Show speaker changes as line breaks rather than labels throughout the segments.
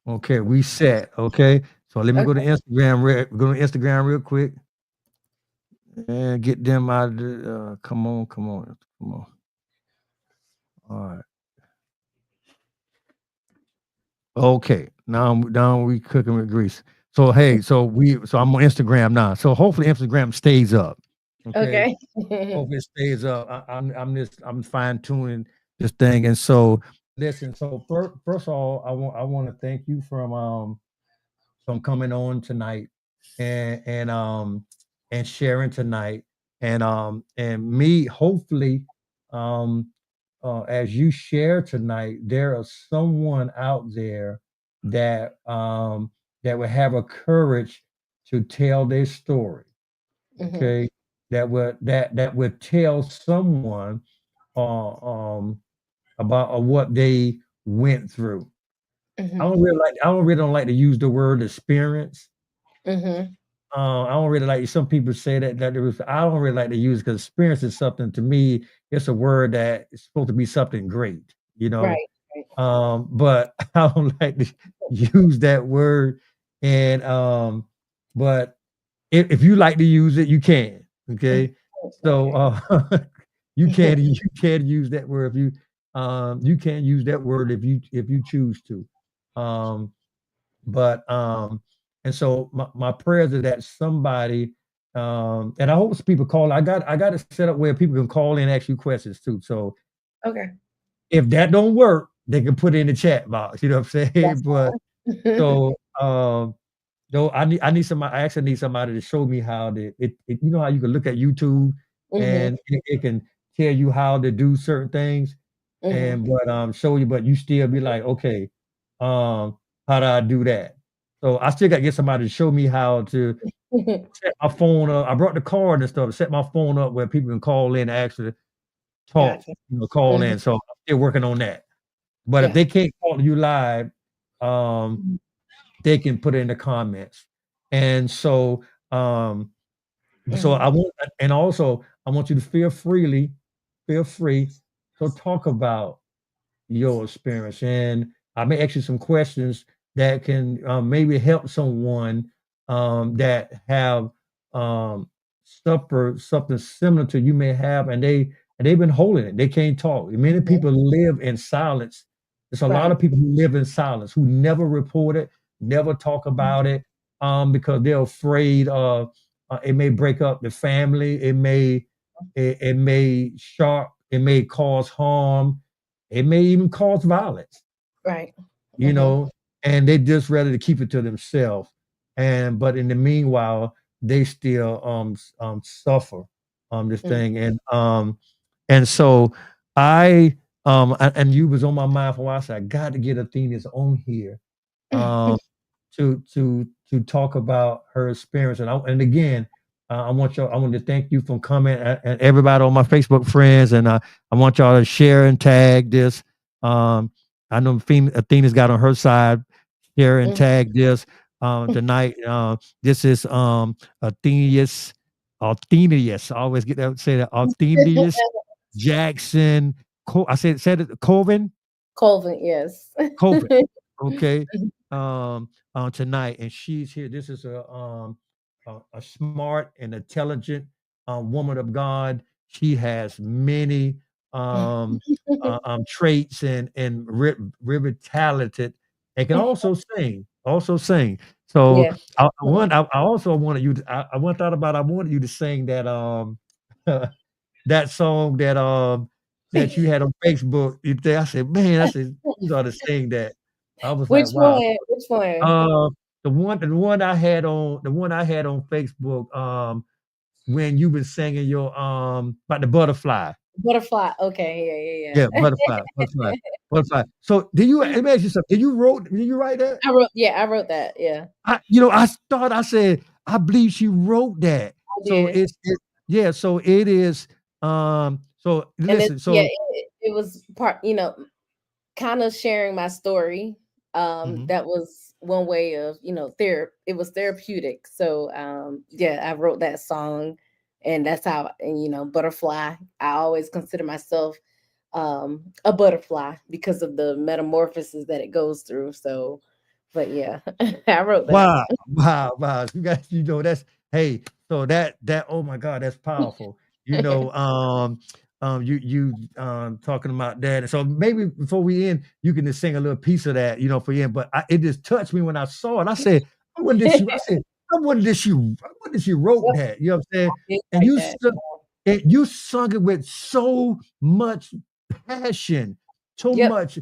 Okay, we set. Okay, so let me go to
Okay.
Instagram. Go to Instagram real quick and get them out of the. Come on, come on, come on. All right. Okay, now we cooking with grease. So hey, so I'm on Instagram now. So hopefully Instagram stays up. Okay,
Okay.
hopefully it stays up. I'm fine tuning this thing, and so listen. So first of all, I want to thank you from coming on tonight and sharing tonight and me hopefully um as you share tonight there are someone out there that that will have a courage to tell their story,
Hmm.
okay, that would tell someone about what they went through.
Hmm.
I don't really don't like to use the word experience.
Hmm.
I don't really like some people say that there was. I don't really like to use because experience is something to me. It's a word that is supposed to be something great, you know.
Right. Right.
But I don't like to use that word. And but if you like to use it, you can.
Mhm.
Okay, so
Okay.
you can use that word if you can use that word if you choose to. Um, but and so my prayers are that somebody and I hope people call. I got it set up where people can call in and ask you questions too. So
Okay.
if that don't work, they can put it in the chat box. You know what I'm saying?
That's
But
fine.
so though I need somebody. I actually need somebody to show me how to. You know how you can look at YouTube
Hmm.
and it can tell you how to do certain things,
Hmm.
and but show you, but you still be like, okay, um, how do I do that? So I still got to get somebody to show me how to set my phone up. I brought the card and stuff. Set my phone up where people can call in and actually talk.
Gotcha.
Call
Hmm.
in. So I'm still working on that. But if
Yeah.
they can't call you live, um,
Mhm.
they can put it in the comments. And so
Mhm.
I want and also I want you to feel free to talk about your experience. And I may ask you some questions that can maybe help someone that have suffered something similar to you may have, and they've been holding it. They can't talk. Many
Mhm.
people live in silence. There's a lot
Right.
of people who live in silence who never report it, never talk about it, because they're afraid of it may break up the family. It may cause harm, it may even cause violence,
Right.
you
Mhm.
know, and they just rather to keep it to themselves. And but in the meanwhile, they still suffer this
Mhm.
thing. And so and you was on my mind for a while. I said, I got to get Athena's on here um to talk about her experience. And again, I want to thank you for coming and everybody on my Facebook friends, and I want y'all to share and tag this. Um, I know Athena's got on her side, share and
Mhm.
tag this tonight. This is Athenius. I always get that say that Athenius Jackson. I said it, Colvin.
Colvin, yes.
COVID, okay, tonight, and she's here. This is a smart and intelligent woman of God. She has many traits and really talented, and can also sing. Also sing. So
Yeah.
I also wanted you. I one thought about. I wanted you to sing that that song that you had on Facebook. I said, man, I said, you ought to sing that. I was like,
Which
wow.
one? Which one?
Uh, the one I had on Facebook, when you been singing your about the butterfly.
Butterfly. Okay.
Yeah,
Yeah.
butterfly, butterfly, butterfly. So did you let me ask you something? Did you write that?
I wrote that. Yeah.
I said, I believe she wrote that.
I
So
did.
yeah, so it is so
And it
listen,
yeah,
so
it was kind of sharing my story.
mhm.
That was one way of, it was therapeutic. So yeah, I wrote that song, and that's how, and butterfly. I always consider myself a butterfly because of the metamorphosis that it goes through. So But yeah, I wrote that.
Wow, wow, wow. You guys, that's hey, so that oh my God, that's powerful. You know, talking about that. And so maybe before we end, you can just sing a little piece of that, for the end. But it just touched me when I saw it. I said, I wonder did she I said, I wonder she wrote
Yep,
that. You know what I'm saying?
I did
And
write that.
you sung it with so much passion, so
Yep.
much.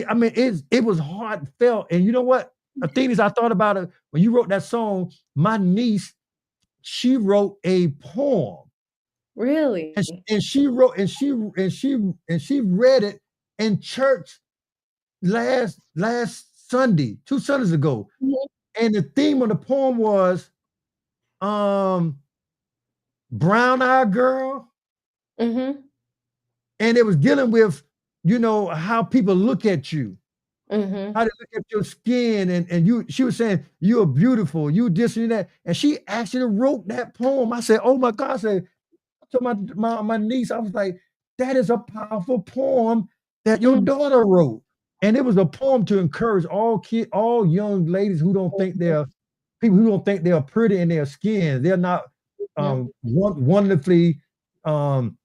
I mean, it was heartfelt. And you know what? The thing is, I thought about it when you wrote that song. My niece, she wrote a poem, and,
Really?
and she wrote and she read it in church last Sunday, 2 Sundays ago.
Mhm,
And the theme of the poem was um brown eyed girl,
mhm,
and it was dealing with how people look at you,
mhm,
how they look at your skin, and she was saying you're beautiful, you this and that, and she actually wrote that poem. I said, oh my God. I said to my niece, I was like, that is a powerful poem that your
mhm,
daughter wrote. And it was a poem to encourage all young ladies who don't think
mhm,
they're pretty in their skin. They're not
mhm,
wonderfully um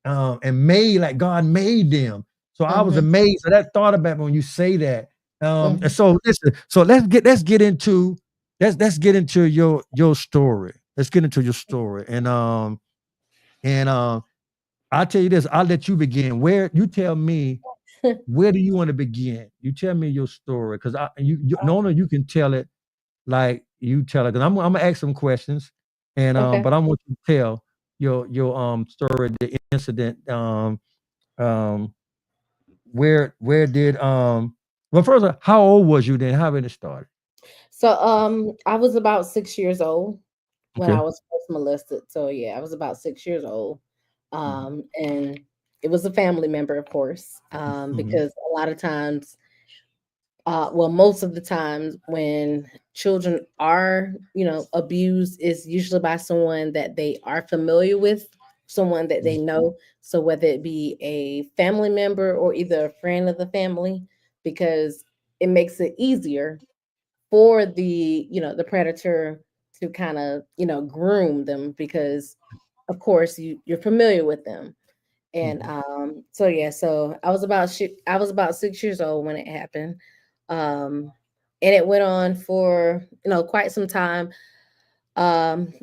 and made like God made them. So I was
mhm,
amazed. So that thought about when you say that. And
mhm.
so listen, so let's get into your story. Let's get into your story. And I'll tell you this, I'll let you begin. Where you tell me, where do you want to begin? You tell me your story, because no, you can tell it like you tell it. Because I'm gonna ask some questions, and
Okay.
but I want you to tell your story, the incident. Um, where did well, first of all, how old was you then? How did it start?
So, I was about 6 years old when I
Okay.
was first molested. So yeah, I was about 6 years old.
Mhm,
And it was a family member, of course,
mhm,
because a lot of times, well, most of the times when children are, abused is usually by someone that they are familiar with, someone that they
mhm,
know. So whether it be a family member or either a friend of the family, because it makes it easier for the predator to kind of, groom them because of course you're familiar with them. And
mhm,
so yeah, so I was about 6 years old when it happened. And it went on for, quite some time. Um,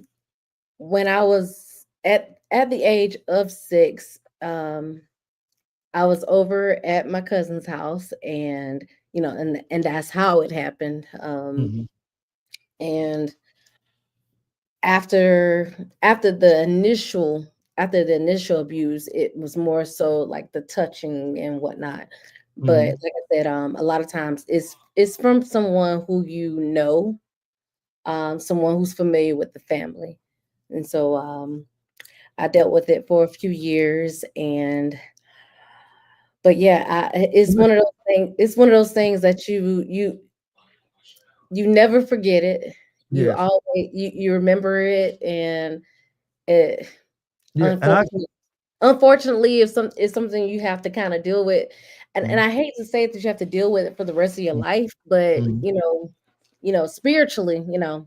when I was at the age of 6, I was over at my cousin's house, and and that's how it happened.
mhm,
And after after the initial abuse, it was more so like the touching and whatnot. But
mhm.
like I said, a lot of times it's from someone who someone who's familiar with the family. And so I dealt with it for a few years. And but yeah, it's one of those things. It's one of those things that you never forget it. You
Yes.
always you remember it. And it
Yeah, and I
unfortunately, it's something you have to kinda deal with, and
mhm,
I hate to say that you have to deal with it for the rest of your life, but,
mhm,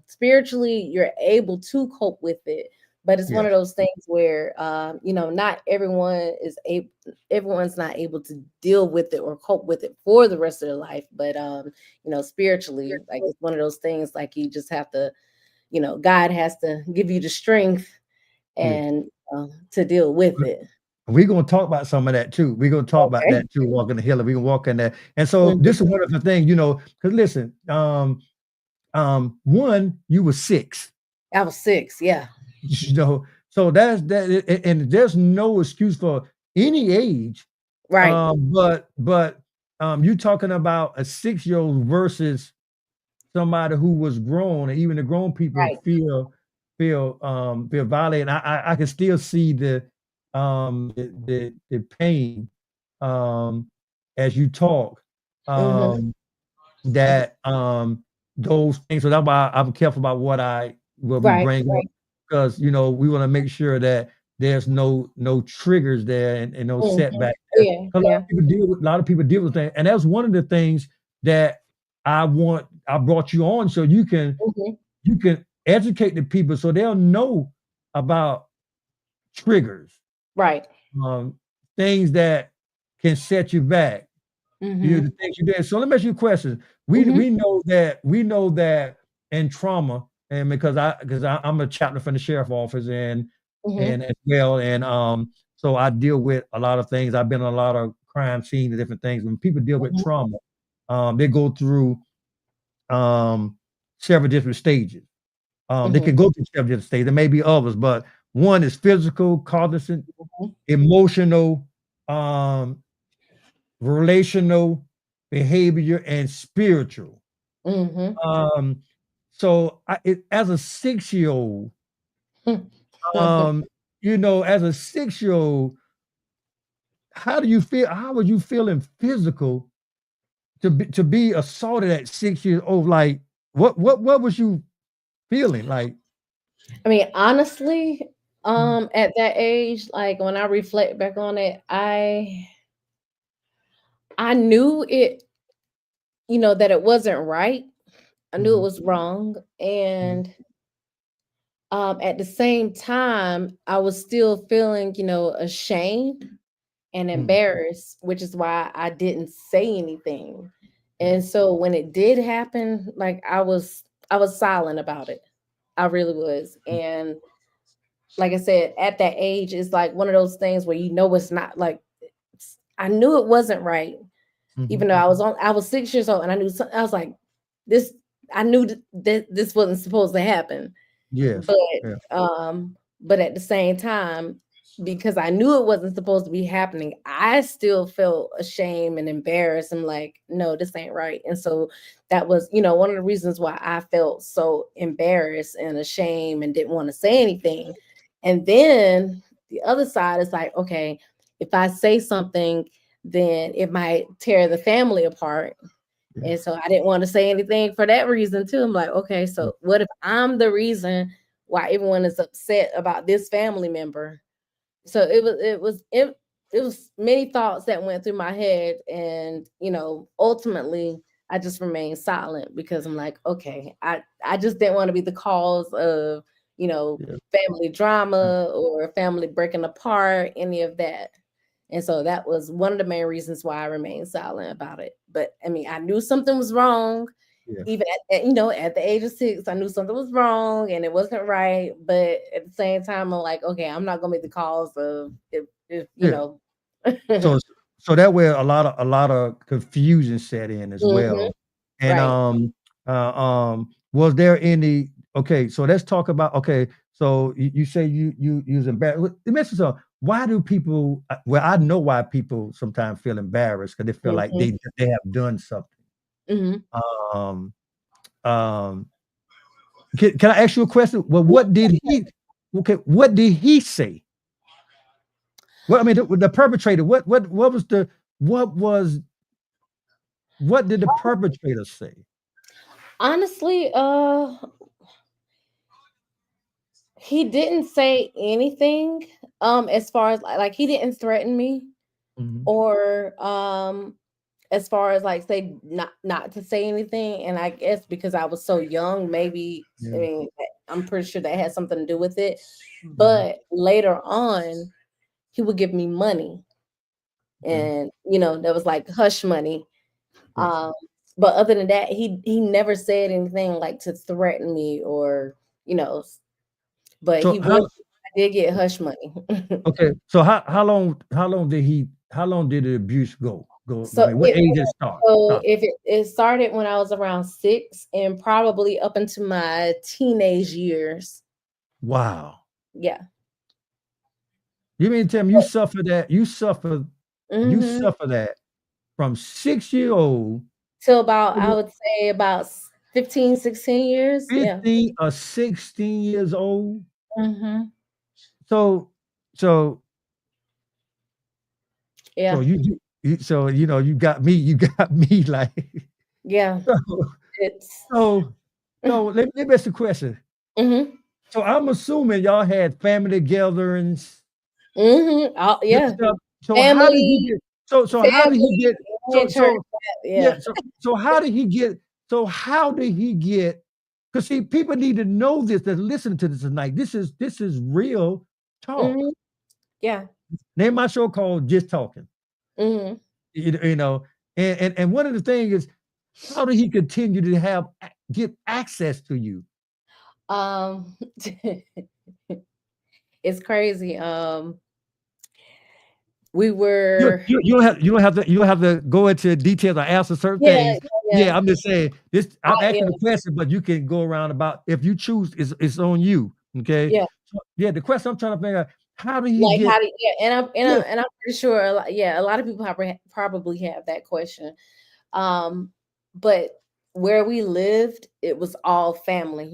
spiritually, you're able to cope with it, but it's one of
yes,
those things where, not everyone's not able to deal with it or cope with it for the rest of their life, but, spiritually, like, it's one of those things, like, you just have to, God has to give you the strength
yes.
and, to deal with it.
We're gonna talk about some of that too. We're gonna talk about
Okay.
that too, walking the hill, and we can walk in that. And so
Mhm.
this is one of the things, because listen, one, you were 6,
I was 6, yeah.
so and there's no excuse for any age.
Right,
But you talking about a 6-year-old versus somebody who was grown, and even the grown people
right.
feel violated. I can still see the pain um as you talk.
Mhm.
Um that those things. So that's why I'm careful about what we
Right,
bring up,
right.
because we want to make sure that there's no triggers there, and no
Mhm.
setback there.
Yeah,
'Cause
yeah.
a lot of people deal with things, and that's one of the things that I brought you on so
Mhm.
you can educate the people so they'll know about triggers,
Right.
um, things that can set you back. The
Mhm.
things you did. So let me ask you a question.
Mhm.
We know that in trauma, and I'm a chaplain from the sheriff office
Mhm.
and as well, and so I deal with a lot of things. I've been on a lot of crime scenes and different things. When people deal with
Mhm.
trauma, they go through um several different stages. They
Mhm.
can go through several different stages. There may be others, but one is physical, cognizant,
Mhm.
emotional, um, relational, behavior, and spiritual.
Mhm.
Um, so as a 6-year old, um, as a 6-year old, how do you feel? How would you feel in physical to be assaulted at 6 years old? Like, what was you feeling like?
I mean, honestly,
Mhm,
at that age, like when I reflect back on it, I knew it, that it wasn't right. I knew it
mhm,
was wrong.
mhm,
And at the same time, I was still feeling, ashamed and
mm,
embarrassed, which is why I didn't say anything. And so when it did happen, like I was silent about it. I really was.
mm,
And like I said, at that age, it's like one of those things where it's not like I knew it wasn't right,
mhm,
even though I was 6 years old and I knew I was like, this I knew that this wasn't supposed to happen.
yes,
But,
yeah,
but at the same time, because I knew it wasn't supposed to be happening, I still felt ashamed and embarrassed. I'm like, no, this ain't right. And so that was, one of the reasons why I felt so embarrassed and ashamed and didn't want to say anything. And then the other side is like, okay, if I say something, then it might tear the family apart.
yeah,
And so I didn't want to say anything for that reason too. I'm like, okay,
yeah,
so what if I'm the reason why everyone is upset about this family member? So it was many thoughts that went through my head, and ultimately I just remained silent because I'm like, okay, I just didn't want to be the cause of
yeah,
family drama or family breaking apart, any of that. And so that was one of the main reasons why I remained silent about it. But I mean, I knew something was wrong.
yeah,
Even at the age of 6, I knew something was wrong and it wasn't right. But at the same time, I'm like, okay, I'm not gonna be the cause of if
yeah. So so that way a lot of confusion set in as
Mhm,
well. And,
right.
was there any okay, so let's talk about okay, so you say you was embarrassed. Let me ask you something. Why do people well, I know why people sometimes feel embarrassed because they feel like
Mhm,
they have done something.
mhm.
Um, um, can I ask you a question? Well, what did he okay, what did he say? Well, I mean, the perpetrator, what was the what was what did the perpetrator say?
Honestly, he didn't say anything. As far as like he didn't threaten me
Mhm.
or as far as like say not to say anything. And I guess because I was so young, maybe I
Yeah.
mean I'm pretty sure that had something to do with it.
Mhm.
But later on, he would give me money,
Okay.
and that was like hush money.
Yeah.
Um, but other than that, he never said anything like to threaten me or you know. But
So
he
how
would. I did get hush money.
okay, so how long did the abuse go? I
So
mean, what
it
age did it start?
so
Stop.
if it started when I was around 6 and probably up into my teenage years.
Wow.
Yeah.
You mean to tell me you
Mhm.
suffer that from 6-year-old
Till about, I
to
would say about 15, 16 years. Yeah.
15 or 16 years old?
Mhm.
So so so
Yeah.
you got me you got me like
Yeah.
so
It's
so so let me ask you a question.
Mhm.
So I'm assuming y'all had family gatherings
Mhm.
and
Yeah.
stuff. So how did he
Family,
get so how did he
family,
get
and church.
so
Yeah.
yeah, so how did he get So how did he get? Because see, people need to know this. That listen to this tonight. This is real talk.
Mhm. Yeah.
Name my show called Just Talking.
Mhm.
You know, and one of the things is how did he continue to get access to you?
Um, it's crazy. We
You,
were
you, you don't have to go into details or answer certain
yeah,
things.
yeah.
Yeah, I'm just saying this. I'm
Yeah,
asking the question, but you can go around about if you choose. It's on you. Okay.
yeah.
So, yeah, the question I'm trying to figure out: how did he
Like
get?
how do yeah,
Yeah.
and I'm pretty sure a lot of people probably have that question. Um, but where we lived, it was all family.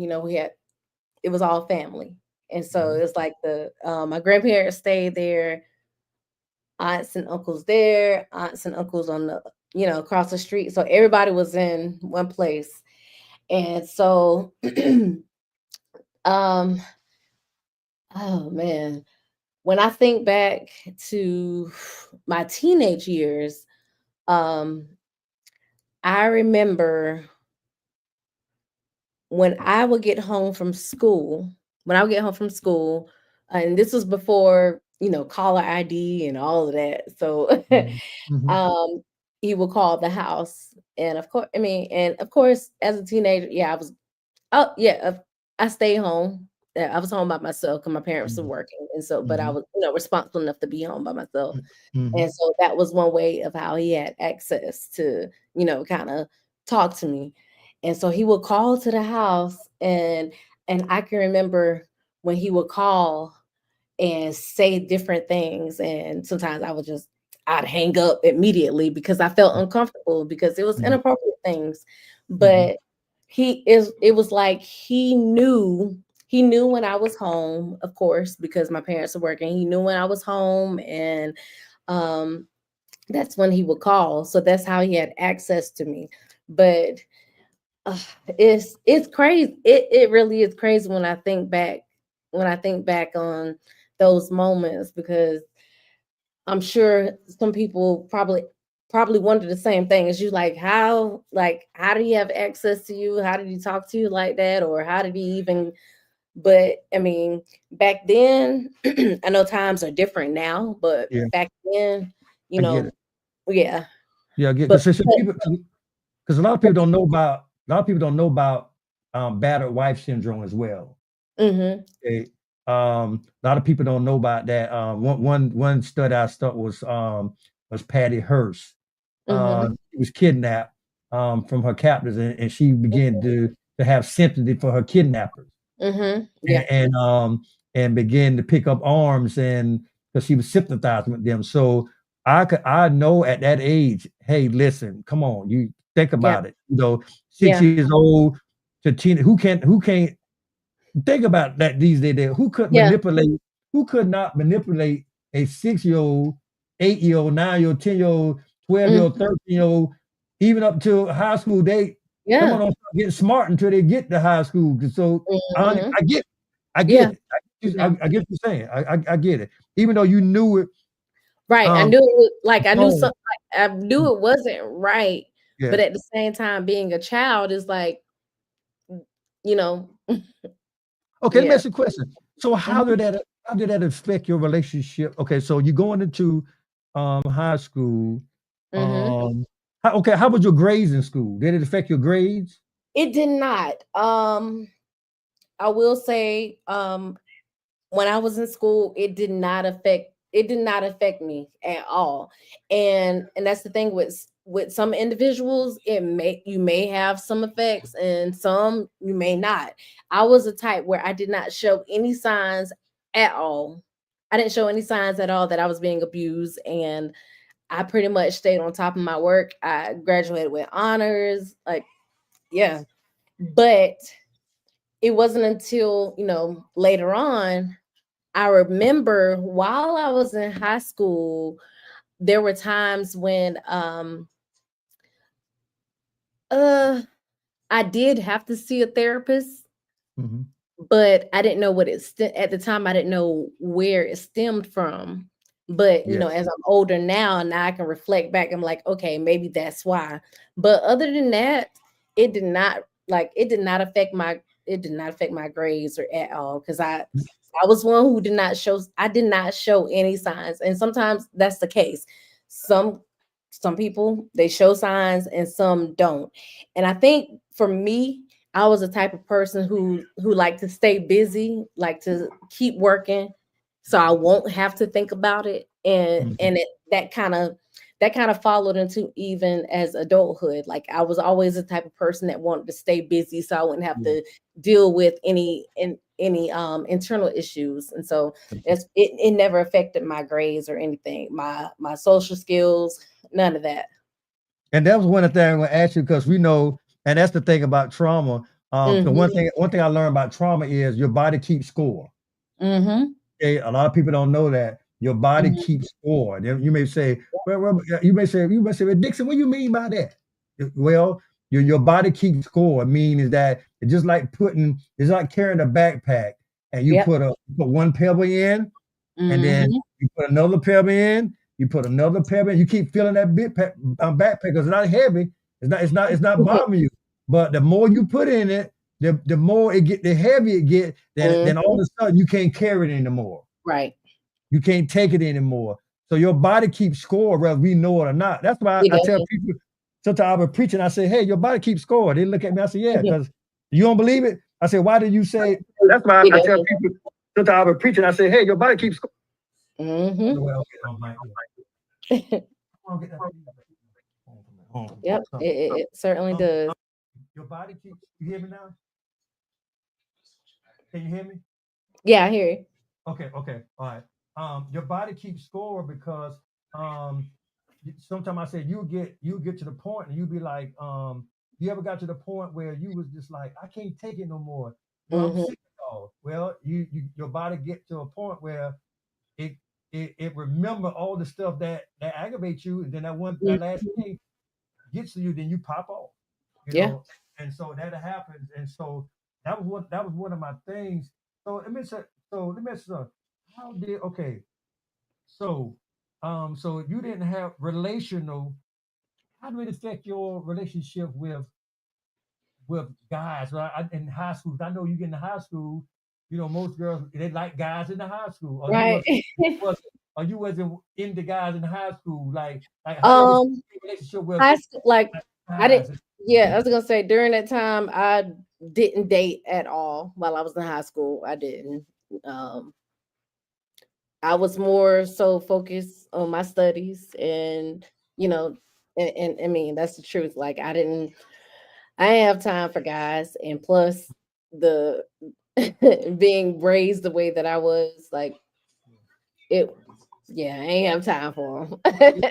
It was all family. And so
Mhm,
it's like my grandparents stayed there, aunts and uncles there, aunts and uncles on across the street. So everybody was in one place. And so um oh man, when I think back to my teenage years, um I remember when I would get home from school, when I would get home from school, and this was before, caller ID and all of that. So
mhm, mhm,
um he would call the house. And of course, as a teenager, yeah, oh yeah, I stayed home. Yeah, I was home by myself because my parents were
mhm,
working. And so, but I
mhm,
was, responsible enough to be home by myself.
mhm,
And so that was one way of how he had access to, kind of talk to me. And so he would call to the house, and I can remember when he would call and say different things. And sometimes I'd hang up immediately because I felt uncomfortable because it was
mhm,
inappropriate things.
mhm,
But it was like he knew when I was home, of course, because my parents were working. He knew when I was home, and um that's when he would call. So that's how he had access to me. But uh, it's crazy. It really is crazy when I think back on those moments, because I'm sure some people probably wonder the same thing as you, how did he have access to you? How did he talk to you like that? Or how did he even but I mean, back then, I know times are different now, but
yeah,
back then, you
I get it.
know, yeah.
Yeah, I get
But,
because
but
people because a lot of people don't know about battered wife syndrome as well.
mhm,
Okay. A lot of people don't know about that. One study I stuck was Patty Hearst.
mhm,
She was kidnapped from her captors, and she began to have sympathy for her kidnappers,
mhm,
and
yeah,
and began to pick up arms, and because she was sympathizing with them. So I know at that age, hey, listen, come on, you think
yeah,
about it. 6
yeah,
years old to teen, who can't think about that these days.
yeah,
Who could not manipulate a 6-year old, 8-year old, 9-year old, 10-year old, 12-year
mm,
old, 13-year old, even up to high school. Some of
yeah,
them start getting smart until they get to high school. So
mhm,
I get
yeah,
it.
yeah.
I get what you're saying. I get it. Even though you knew it,
Right. I
um,
knew it was like I knew
wrong.
some I knew it wasn't right, but
Yeah.
at the same time, being a child is like, you know,
Okay, let me
yeah.
ask you a question. So
Mhm,
how did that affect your relationship? Okay, so you're going into high school.
mhm.
Um how was your grades in school? Did it affect your grades?
It did not. I will say, when I was in school, it did not affect me at all. And that's the thing with some individuals, you may have some effects and some you may not. I was a type where I did not show any signs at all. I didn't show any signs at all that I was being abused, and I pretty much stayed on top of my work. I graduated with honors, like yeah. But it wasn't until, later on, I remember while I was in high school, there were times when uh I did have to see a therapist,
Mhm.
but I didn't know at the time I didn't know where it stemmed from. But
Yes.
as I'm older now I can reflect back, I'm like, okay, maybe that's why. But other than that, it did not like it did not affect my grades or at all because I was one who did not show any signs, and sometimes that's the case. Some some people they show signs and some don't, and I think for me, I was the type of person who like to stay busy, like to keep working, so I won't have to think about it,
Mhm.
and that kind of followed into even as adulthood. Like I was always the type of person that wanted to stay busy so I wouldn't have
Yeah.
to deal with any internal issues. And so it never affected my grades or anything. My social skills, none of that.
And that was one of the things I want to ask you because we know, and that's the thing about trauma. So
Mhm.
one thing I learned about trauma is your body keeps score.
Mhm.
Okay, a lot of people don't know that your body
Mhm.
keeps score. Then you may say, well, you may say, well, Dixon, what do you mean by that? Well, your body keeps score. Means that it's like carrying a backpack, and
Yep.
you put one pebble in, and then
Mhm.
you put another pebble in, you put another pebble in, you keep filling that backpack because it's not heavy, it's not bothering you. But the more you put in it, the more it get, the heavier it get, then all of
Mhm.
a sudden you can't carry it anymore.
Right.
You can't take it anymore. So your body keeps score whether we know it or not. That's why
It
I tell
does.
people, sometimes I'll be preaching, I say, hey, your body keeps score. They look at me, I say, yeah,
Mhm.
because you don't believe it? I say, why did you say? That's why
It
I tell
does.
people, sometimes I'll be preaching, I say, hey, your body keeps score.
Mhm.
Well, okay, I'm like, yeah. I'll get that feedback.
Yep.
So,
It certainly
um,
does.
your body keeps, you hear me now? Can you hear me?
Yeah, I hear you.
Okay, okay, all right. Your body keeps score because um, sometimes I say you get to the point and you be like, you ever got to the point where you was just like, I can't take it no more. I'm
Mhm.
sick of it all. Well, your body get to a point where it it remember all the stuff that aggravates you, and then that last
Mhm.
thing gets to you, then you pop off, you
Yeah.
know. And so that happens, and so that was one of my things. So let me say, how did okay? So so you didn't have relational. How did it affect your relationship with guys, right? In high school, I know you get into high school. Most girls they like guys in the high school, or
Right.
was you wasn't into guys in high school. Like how did it affect
um
your relationship with
High school, like I didn't.
guys?
Yeah, I was gonna say during that time I didn't date at all while I was in high school. I didn't. Um, I was more so focused on my studies, and you know, and I mean that's the truth. Like I didn't have time for guys, and plus the being raised the way that I was, like it. Yeah, I ain't have time for them.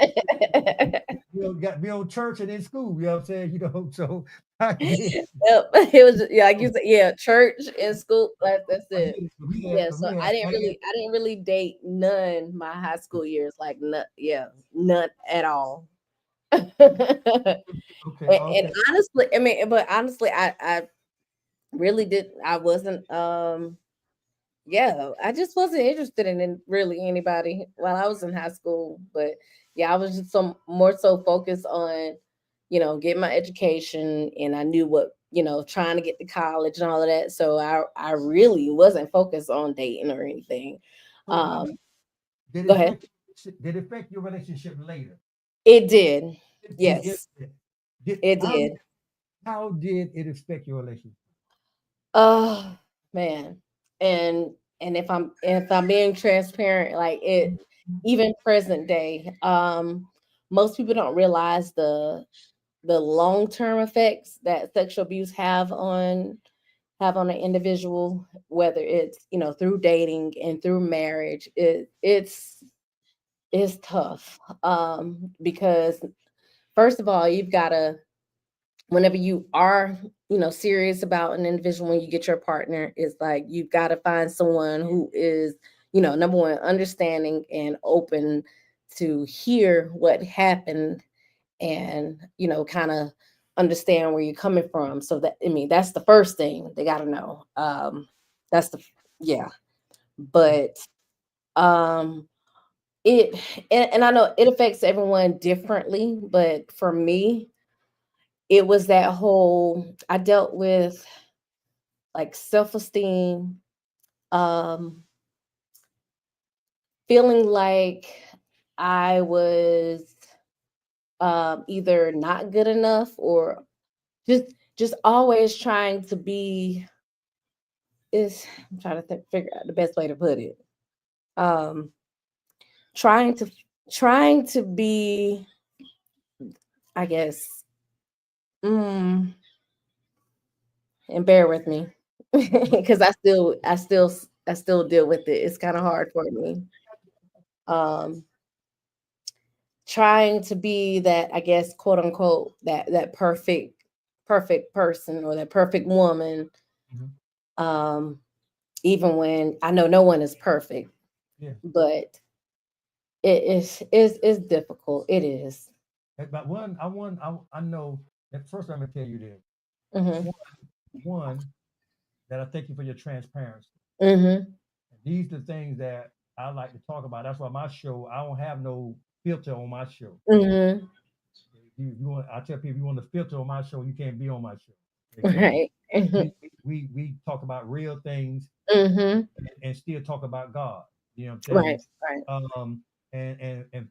Got be on church and in school. You know what I'm saying? So I get it.
Yep. It was yeah, like you said, yeah, church and school. That's
I
it.
get it. So we had,
Yeah,
so
so
we had, I had
I didn't really date none my high school years, like none, yeah, none at all. and,
okay,
and
okay.
honestly, I mean, but honestly, I really did. I wasn't. Yeah, I just wasn't interested in really anybody while I was in high school. But yeah, I was just some more so focused on, getting my education, and I knew what, trying to get to college and all of that. So I really wasn't focused on dating or anything.
So wait a
Um,
minute. Did it
Go ahead.
affect did it affect your relationship later?
It did.
It
Yes,
did
it did.
how did it affect your relationship?
Oh man. And if I'm being transparent, like it even present day, most people don't realize the long-term effects that sexual abuse have on an individual, whether it's, through dating and through marriage. It's tough. Because first of all, you've got to whenever you are serious about an individual, when you get your partner, is like you've got to find someone who is, number one, understanding and open to hear what happened, and kind of understand where you're coming from. So that, I mean, that's the first thing they got to know. That's the Yeah. But um it and I know it affects everyone differently, but for me, it was that whole I dealt with like self-esteem, um, feeling like I was either not good enough or just just always trying to be is I'm trying to figure out the best way to put it. Um, trying to trying to be, I guess, mm, and bear with me because I still deal with it. It's kind of hard for me. Um, trying to be that, I guess, quote unquote, that perfect person or that perfect woman.
Mhm.
Um, even when I know no one is perfect,
Yeah.
but it's difficult. It is.
But I know that first I'm gonna tell you this.
Mhm.
One, one that I thank you for your transparency.
Mhm.
And these are the things that I like to talk about. That's why my show, I don't have no filter on my show.
Mhm.
I tell people, you want to filter on my show, you can't be on my show. Okay?
Right.
We
Mhm.
we talk about real things
Mhm.
and still talk about God. You know what I'm
Right.
saying?
Right.
And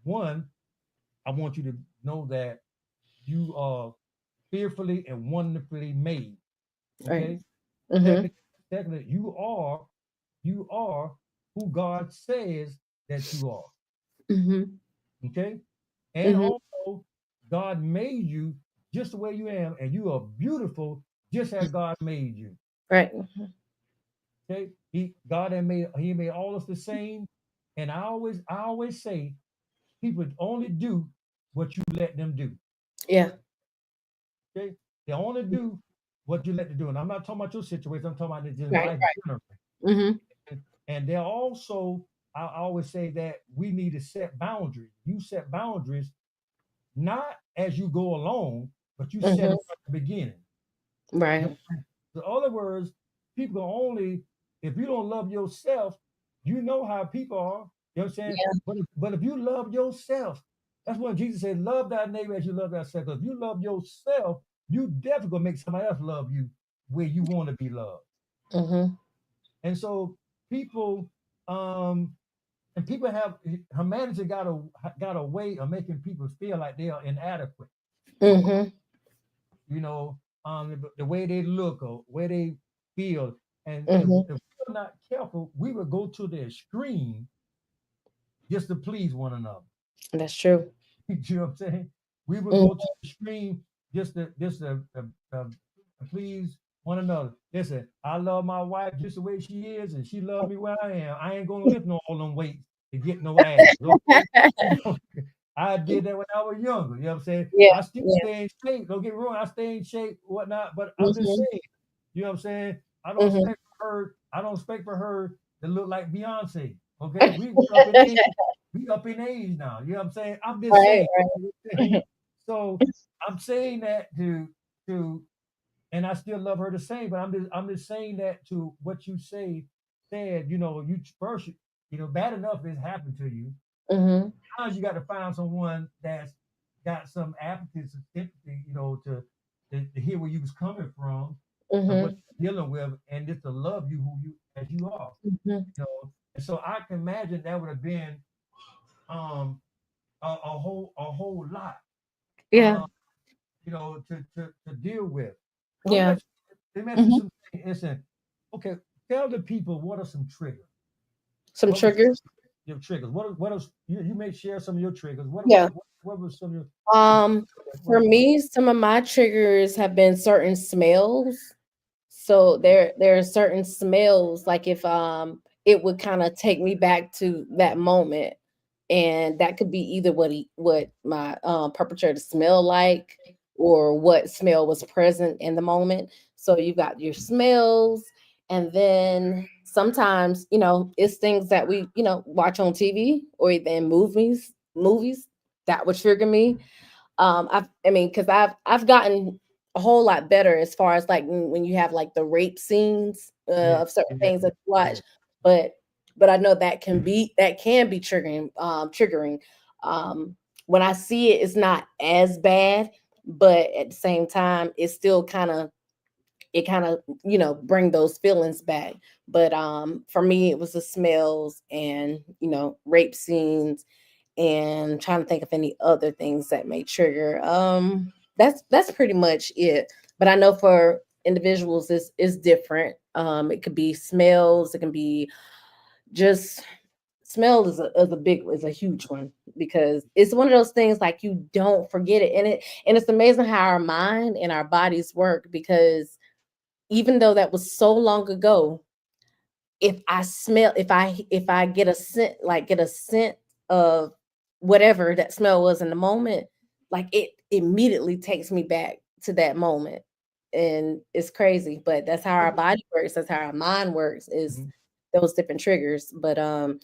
one, I want you to know that you are fearfully and wonderfully made.
Right.
Okay.
Mhm.
Secondly, secondly, you are who God says that you are.
Mhm.
Okay. And
Mhm.
also, God made you just the way you am, and you are beautiful just as God made you.
Right.
Okay. He made all of us the same. And I always say people only do what you let them do.
Yeah.
Okay. They only do what you let them do. And I'm not talking about your situation, I'm talking about it in
Right.
life generally.
Mhm.
And they're also, I always say that we need to set boundaries. You set boundaries not as you go along, but you set
Mhm.
them from the beginning. You
Right.
know, in other words, people are only, if you don't love yourself, you know how people are. You know what I'm saying?
Yeah.
But if you love yourself, that's when Jesus said, love thy neighbor as you love thyself. 'Cause if you love yourself, you definitely gonna make somebody else love you where you want to be loved.
Mhm.
And so people, um, and people have humanity got a way of making people feel like they are inadequate.
Mhm.
The way they look or where they feel, and
Mhm.
if we're not careful, we will go to the extreme just to please one another.
That's true.
You know what I'm saying? We would
Mhm.
go to the extreme just to please one another. Listen, I love my wife just the way she is, and she loves me where I am. I ain't gonna lift no all them weights to get no ass. Okay, you know, I did that when I was younger. You know what I'm saying?
Yeah.
I still
Yeah.
stay in shape. Don't get me wrong. I stay in shape, whatnot. But I'm just
Mhm.
saying. You know what I'm saying? I don't
Mhm.
expect for her. I don't expect for her to look like Beyonce. Okay, we up in age. We up in age now. You know what I'm saying? I'm just
Right.
saying.
Right.
So I'm saying that to, and I still love her the same. But I'm just saying that to what you said. You first, bad enough it's happened to you.
Mhm.
Now you got to find someone that's got some apathy, some sympathy, to hear where you was coming from and what
Mhm.
you're dealing with, and just to love you who you as you are.
Mhm.
And so I can imagine that would have been um a whole lot
Yeah.
um to deal with. Well,
Yeah.
let me ask you
Mhm.
some things. Listen, okay, tell the people what are some triggers.
Some
What was
triggers.
your triggers? What else you may share some of your triggers. What
Yeah.
what what, what was some of your
Um, for
what,
me, some of my triggers have been certain smells. So there are certain smells, like if it would kind of take me back to that moment. And that could be either what my perpetrator smelled like or what smell was present in the moment. So you got your smells, and then sometimes, it's things that we, watch on TV or even movies that would trigger me. Because I've gotten a whole lot better as far as like when you have like the rape scenes
yeah,
of certain
yeah,
things that you
yeah.
watch, but I know that can be triggering. When I see it, it's not as bad. but at the same time, it still kind of bring those feelings back. But for me, it was the smells and rape scenes, and trying to think of any other things that may trigger. That's pretty much it. But I know for individuals is different. It could be smells, it can be just smell is a huge one, because it's one of those things like you don't forget it. And it's amazing how our mind and our bodies work, because even though that was so long ago, if I get a scent, of whatever that smell was in the moment, like it immediately takes me back to that moment. And it's crazy, but that's how our
Okay.
body works, that's how our mind works, is
Mhm.
those different triggers. But I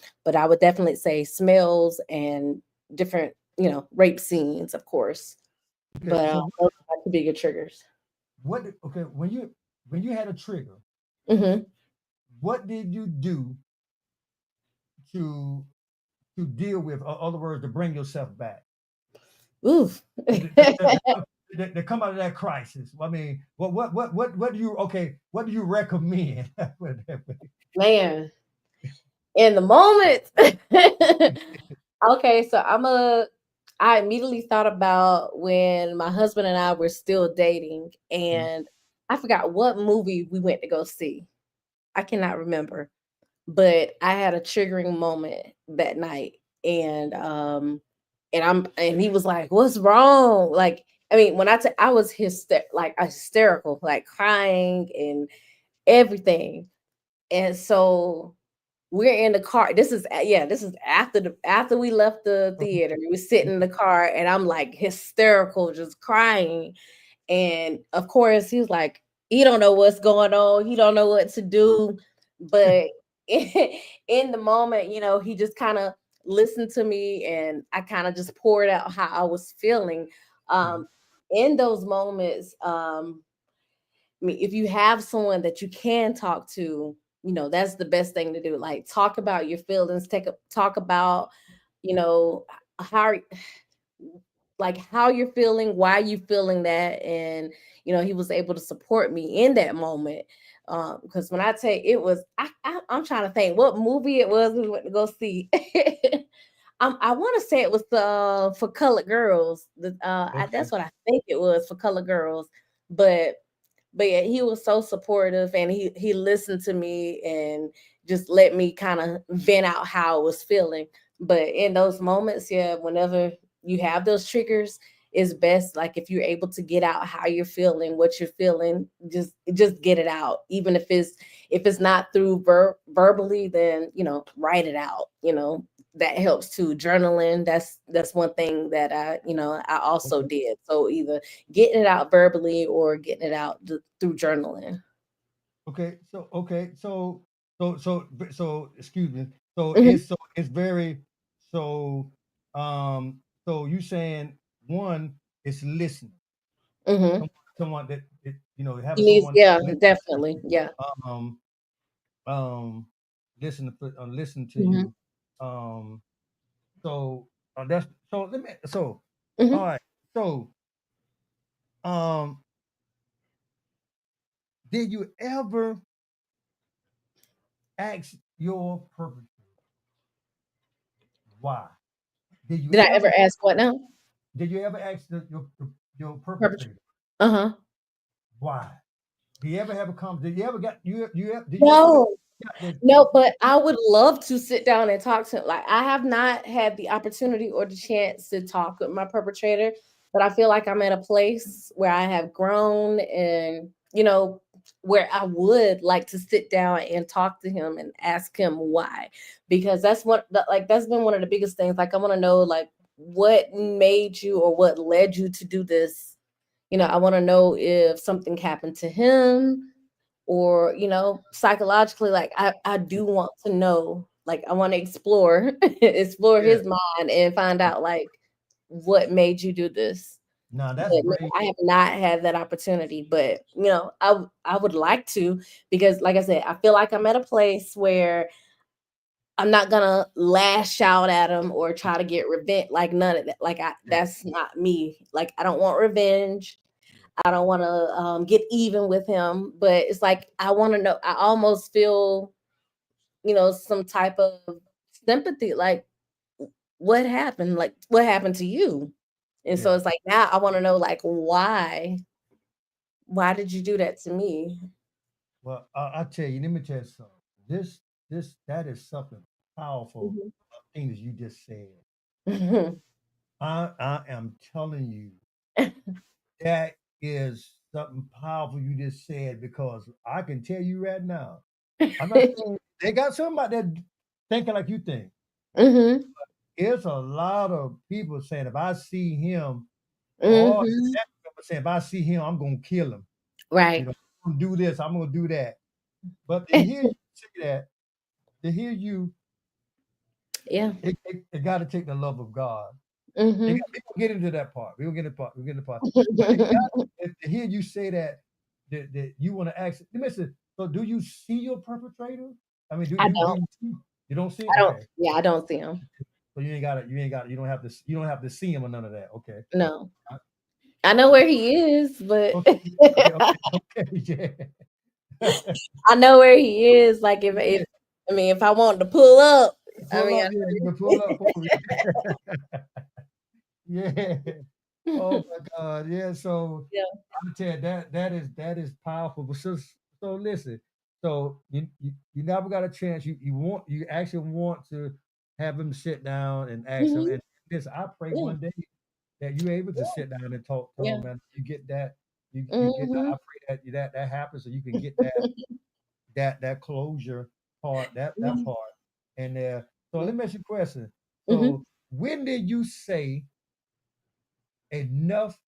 would definitely say smells and different, rape scenes, of course.
Okay.
But
So
those are like the bigger triggers.
okay, when you had a trigger,
Hmm.
what did you do to deal with, other words, to bring yourself back?
Oof.
To come out of that crisis. I mean, what do you what do you recommend?
Man, in the moment. Okay, so I immediately thought about when my husband and I were still dating,
Mhm.
and I forgot what movie we went to go see. I cannot remember, but I had a triggering moment that night, and and he was like, "What's wrong?" Like, I mean, I was hysterical, like crying and everything. And so we're in the car. This is after we left the theater. We were sitting in the car, and I'm like hysterical, just crying. And of course, he was like, he don't know what's going on. He don't know what to do. But in the moment, he just kind of listened to me, and I kind of just poured out how I was feeling.
Mhm.
Um, in those moments, I mean, if you have someone that you can talk to, that's the best thing to do. Like, talk about your feelings, talk about, you know, how how you're feeling, why you feeling that. And he was able to support me in that moment. Because when I tell you, it was I'm trying to think what movie it was we went to go see. I want to say it was for Colored Girls.
Okay.
That's what I think it was, for Colored Girls. But yeah, he was so supportive, and he listened to me and just let me kind of vent out how I was feeling. But in those moments, yeah, whenever you have those triggers, it's best, like, if you're able to get out how you're feeling, what you're feeling, just get it out. Even if it's not through verbally, then write it out. That helps too. Journaling, that's one thing that I also
Okay.
did. So either getting it out verbally or getting it out through journaling.
Okay. So excuse me.
Mhm,
So it's very so so you saying one is listening.
mhm.
Someone that having
He needs,
someone
yeah,
listen
definitely, yeah.
um um listen to
Mhm,
you. Um so that's so let me so all
mhm.
right. So um did you ever ask your perpetrator why? Did you
Did I
ever
ever ask what now?
ask your
Perpetrator.
perpetrator
Uh-huh.
why? Did you ever have a conversation? Did you ever got did you ever
No.
got that
No, but I would love to sit down and talk to him. Like, I have not had the opportunity or the chance to talk with my perpetrator, but I feel like I'm at a place where I have grown, and where I would like to sit down and talk to him and ask him why. Because that's been one of the biggest things. Like, I want to know, like, what made you, or what led you to do this. I want to know if something happened to him, or psychologically, like, I do want to know, like, I want to explore explore
yeah.
his mind and find out, like, what made you do this.
Now that's
But no,
great.
I have not had that opportunity, but I would like to, because like I said, I feel like I'm at a place where I'm not gonna lash out at him or try to get revenge. Like none of that. Like
Yeah.
that's not me. Like I don't want revenge. I don't want to get even with him. But it's like I want to know. I almost feel, some type of sympathy. Like what happened? Like what happened to you? And so
Yeah.
it's like now I want to know like why. Why did you do that to me?
Well, I tell you, let me tell you something. That is something powerful.
Mhm.
Things you just said.
Mhm.
I am telling you, that is something powerful you just said because I can tell you right now. I'm not saying they got somebody that thinking like you think.
Mhm.
It's a lot of people saying if I see him, or
Mhm.
saying if I see him, I'm gonna kill him. You
Right.
know, I'm gonna do this, I'm gonna do that. But to hear you say that, to hear you,
Yeah.
it got to take the love of God.
Mhm.
We will get into that part. We will get into part. We will get into part. But it got to hear you say that that you want to ask. Let me say, so do you see your perpetrator? I mean,
I
do
don't.
you see? You don't see?
I don't.
Okay.
Yeah, I don't see him.
So you don't have to see him or none of that. Okay.
No.
Uh,
I know where he is, but
Okay. Okay. Okay. Yeah.
I know where he is. Like if
Yeah.
I mean if I wanted to pull up, I
Pull
mean
up. Yeah. You can pull up for me. Yeah. Oh my God. Yeah. So
yeah.
I'm tell you that is powerful. But so listen. So you never got a chance. You actually want to have him sit down and ask him.
Mhm.
And this I pray
Yeah.
one day that you're able to sit down and talk to
Yeah.
him and you get that you get
Mhm.
I pray that happens so you can get that closure part that
Mhm.
part and so
Yeah.
let me ask you a question.
Mhm.
So when did you say enough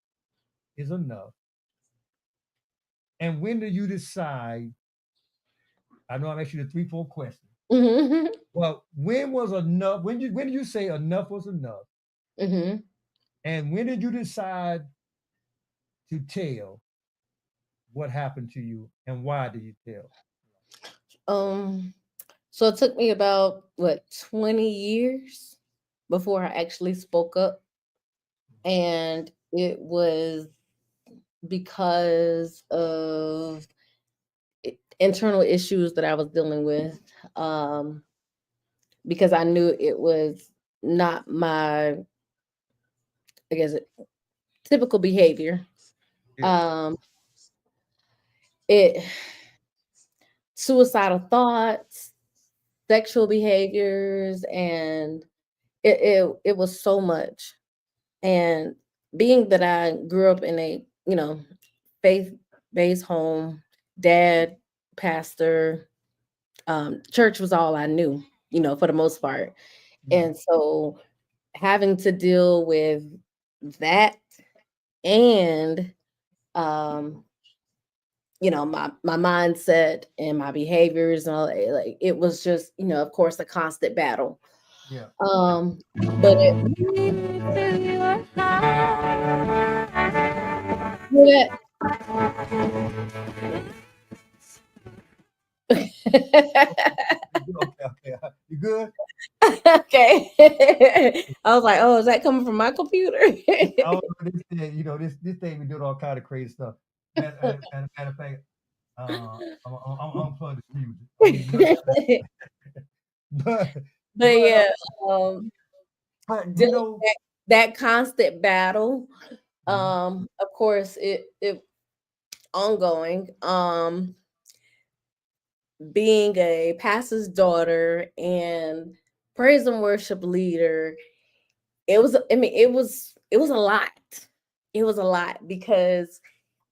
is enough? And when do you decide? I know I'm asking you the 3-4 questions.
Mhm.
Well, when was enough? When did you say enough was enough?
Mhm.
And when did you decide to tell what happened to you and why did you tell?
Um so it took me about what 20 years before I actually spoke up, and it was because of internal issues that I was dealing with, um, because I knew it was not my, I guess, typical behavior.
Yeah,
Um, it suicidal thoughts, sexual behaviors, and it was so much. And being that I grew up in a faith based home, dad pastor, church was all I knew, for the most part.
yeah,
And so having to deal with that and um my mindset and my behaviors and all that, like it was just, of course, a constant battle.
yeah.
But it
Okay, okay. You good?
okay. I was like, oh, is that coming from my computer?
I don't know this thing, this thing we doing all kind of crazy stuff. Matter of fact, I'm unplug this music. I don't need none of that. But
But
but
yeah, um
but
dealing with that constant battle,
mhm,
of course it ongoing. Being a pastor's daughter and praise and worship leader, it was a lot. It was a lot because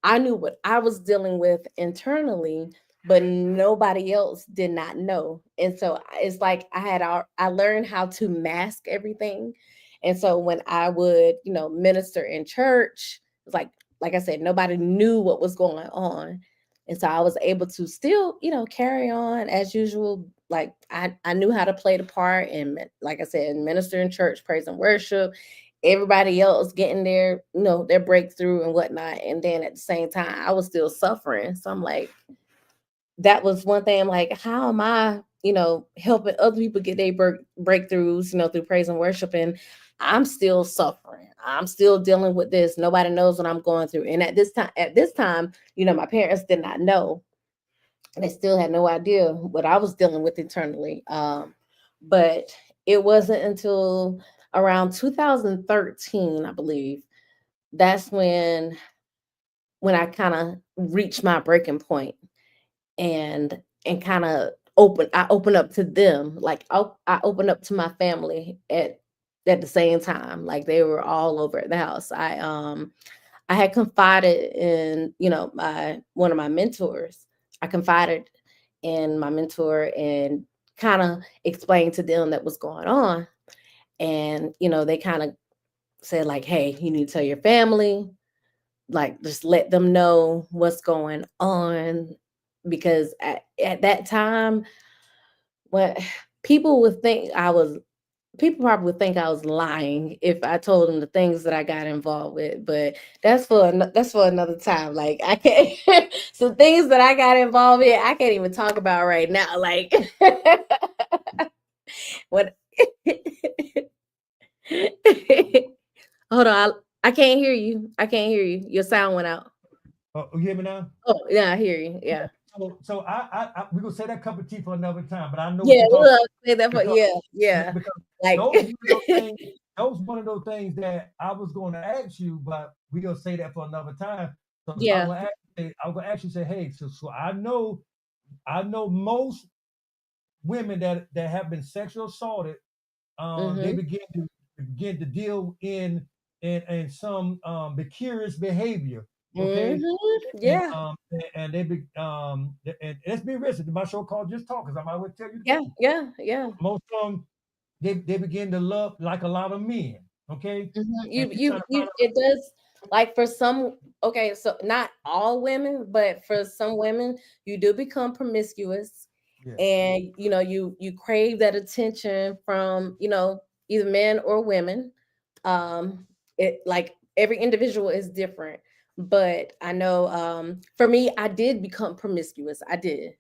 I knew what I was dealing with internally, but nobody else did not know. And so it's like I learned how to mask everything. And so when I would, minister in church, it's like I said, nobody knew what was going on. And so I was able to still, carry on as usual. Like I knew how to play the part and, like I said, minister in church, praise and worship, everybody else getting their their breakthrough and whatnot, and then at the same time I was still suffering. So I'm like, that was one thing. I'm like, how am I helping other people get their breakthroughs, through praise and worship. And I'm still suffering. I'm still dealing with this. Nobody knows what I'm going through. And at this time, my parents did not know. They still had no idea what I was dealing with internally. But it wasn't until around 2013, I believe, that's when I kind of reached my breaking point, and kind of open up to them. Like I opened up to my family at the same time. Like they were all over at the house. I had confided in, my one of my mentors. I confided in my mentor and kind of explained to them that was going on. And, they kind of said like, hey, you need to tell your family, like just let them know what's going on. Because at that time, what people would think I was people probably would think I was lying if I told them the things that I got involved with. But that's for another time. Like I can't some things that I got involved in, I can't even talk about right now. Like what hold on, I can't hear you. I can't hear you. Your sound went out.
Oh, you hear me now?
Oh, yeah, I hear you. Yeah.
So we're gonna say that cup of tea for another time, but I know what
Yeah,
you're talking
we'll say that for
because
yeah.
because
Like
those one of those things, those one of those things that I was going to ask you, but we're gonna say that for another time. So
yeah.
I'm gonna actually say, hey, so I know most women that have been sexually assaulted, they
Mhm.
begin to deal in some vicarious behavior. Okay,
Mhm. Yeah.
and they be and let's be real. My show called Just Talk because I'm always tell you the
Yeah.
truth.
Yeah. Yeah.
Most of them they begin to love like a lot of men. Okay,
Mhm.
and you're trying to find out.
It does, like for some, okay, so not all women, but for some women, you do become promiscuous,
Yes,
and you crave that attention from, either men or women. Um, it like every individual is different, but I know for me, I did become promiscuous. I did.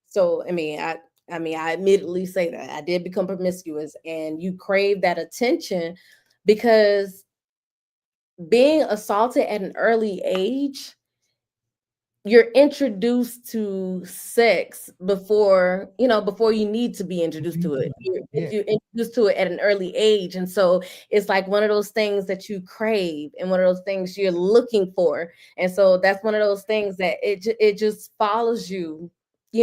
So I admittedly say that I did become promiscuous, and you crave that attention because being assaulted at an early age, you're introduced to sex before you need to be introduced to it.
yeah,
You're introduced to it at an early age, and so it's like one of those things that you crave and one of those things you're looking for. And so that's one of those things that it just follows you,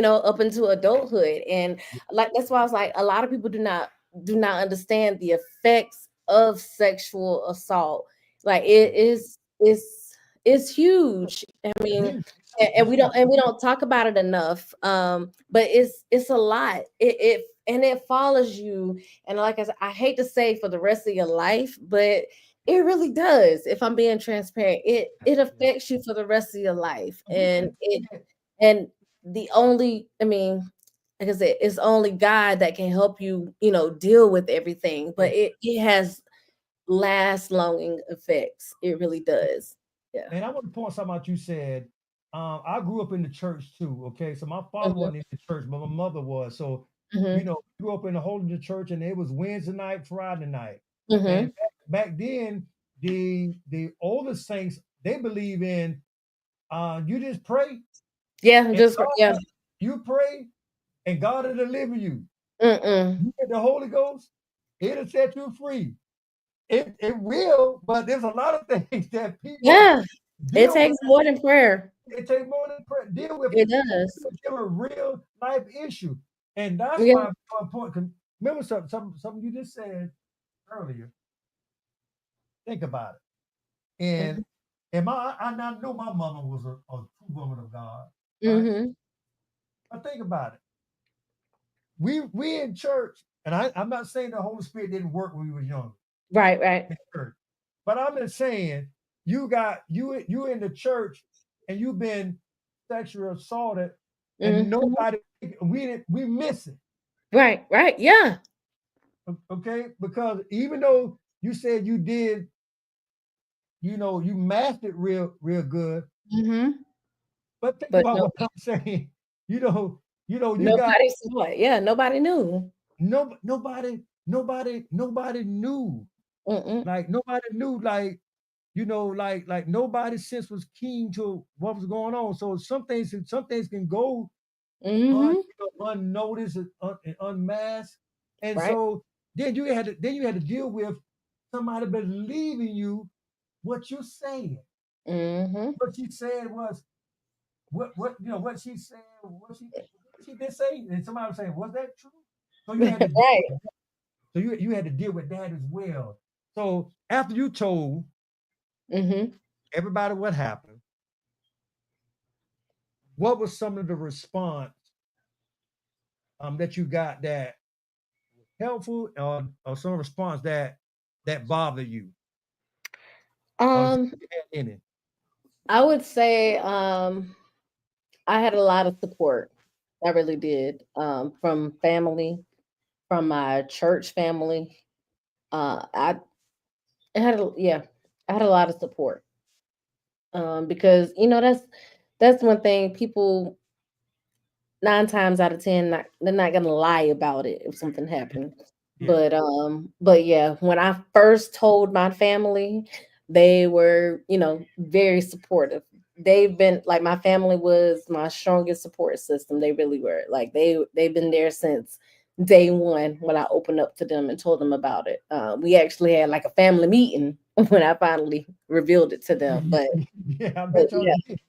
up into adulthood. And like that's why I was like, a lot of people do not understand the effects of sexual assault. Like it is it's huge. I mean,
huge.
and
It's huge.
we don't talk about it enough. But it's a lot. It follows you, and like I said, I hate to say for the rest of your life, but it really does. If I'm being transparent, it
Yeah.
affects you for the rest of your life.
Yeah.
And the only, I mean, like I said, it's only God that can help you, deal with everything.
Yeah.
But it has last longing effects. It really does. Yeah.
And I want to point something out. You said, I grew up in the church too. Okay, so my father
Mhm.
wasn't in the church, but my mother was. So,
Mhm.
grew up in the holy church, and it was Wednesday night, Friday night, and
Mhm.
back then, the older saints they believe in. You just pray,
Yeah,
and
just yeah.
you pray, and God will deliver you.
Mm-mm.
You get the Holy Ghost, it'll set you free. It will, but there's a lot of things that people
Yeah, it
deal with.
takes more than prayer.
It takes more than deal with
It does.
deal with real life issue, and that's
Yeah.
why it's so important. 'Cause remember something you just said earlier. Think about it,
Mhm.
and I know my mama was a true woman of God, right?
Mhm.
But think about it. We in church, and I'm not saying the Holy Spirit didn't work when we were young
Right, right.
in church, but I'm just saying you in the church, and you've been sexually assaulted, and
Mhm.
nobody we miss it.
Right, right. Yeah.
Okay, because even though you said you did, you mastered real good,
Mhm.
but think
But
about
no.
what I'm saying. You know, You got
Nobody saw it. Yeah, nobody knew.
nobody knew.
Mm-mm.
Like nobody knew, like nobody sense was keen to what was going on. So some things can go
Mm-hmm.
unnoticed and unmasked. And
Right.
so then you had to deal with somebody believing you what you saying.
Mm-hmm.
What she said was what she said, what she did say, and somebody was saying, was that true? So you had to deal
Right.
with that. So you had to deal with that as well. So after you told
Mm-hmm.
everybody what happened, what was some of the response that you got that helpful, or some response that bothered you, or if
Um,
you had any?
I would say I had a lot of support. I really did. From family, from my church family. I had yeah, I had a lot of support. Because that's one thing people 9 times out of 10 they're not gonna lie about it if something happened.
Yeah,
But yeah, when I first told my family, they were, very supportive. They've been like my family was my strongest support system. They really were. Like they've been there since day one when I opened up to them and told them about it. We actually had like a family meeting when I finally revealed it to them. But,
yeah, I
but
bet y'all
yeah.
did.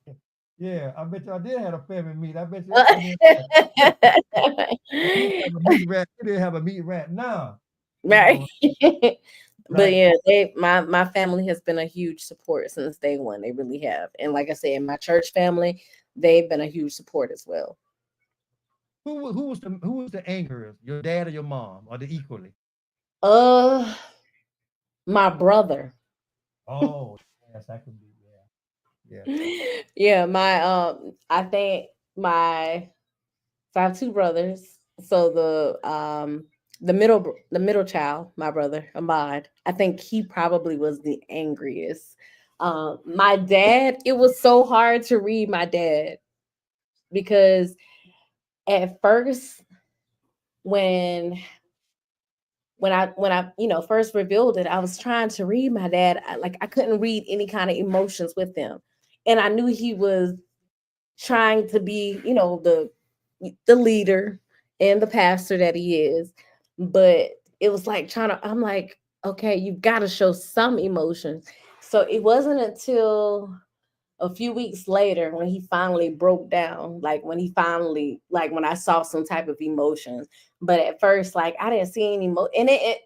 Yeah, I bet y'all did have a family meet. I bet you didn't have, you didn't have a meet rat. You didn't have a meet rat now. You
Right.
know,
But
like
yeah, my family has been a huge support since day one. They really have. And like I said, my church family, they've been a huge support as well.
who was the angriest? Your dad or your mom, or the equally?
Uh my brother.
Oh, yes, that could be. Yeah, yeah.
Yeah, my I think my so I have two brothers. So the middle child, my brother, Ahmad, I think he probably was the angriest. My dad, it was so hard to read my dad because at first when when I first revealed it, I was trying to read my dad. I couldn't read any kind of emotions with him, and I knew he was trying to be, the leader and the pastor that he is. But it was like I'm like, okay, you've got to show some emotions. So it wasn't until a few weeks later when he finally broke down, like when he finally, like when I saw some type of emotions. But at first, like I didn't see any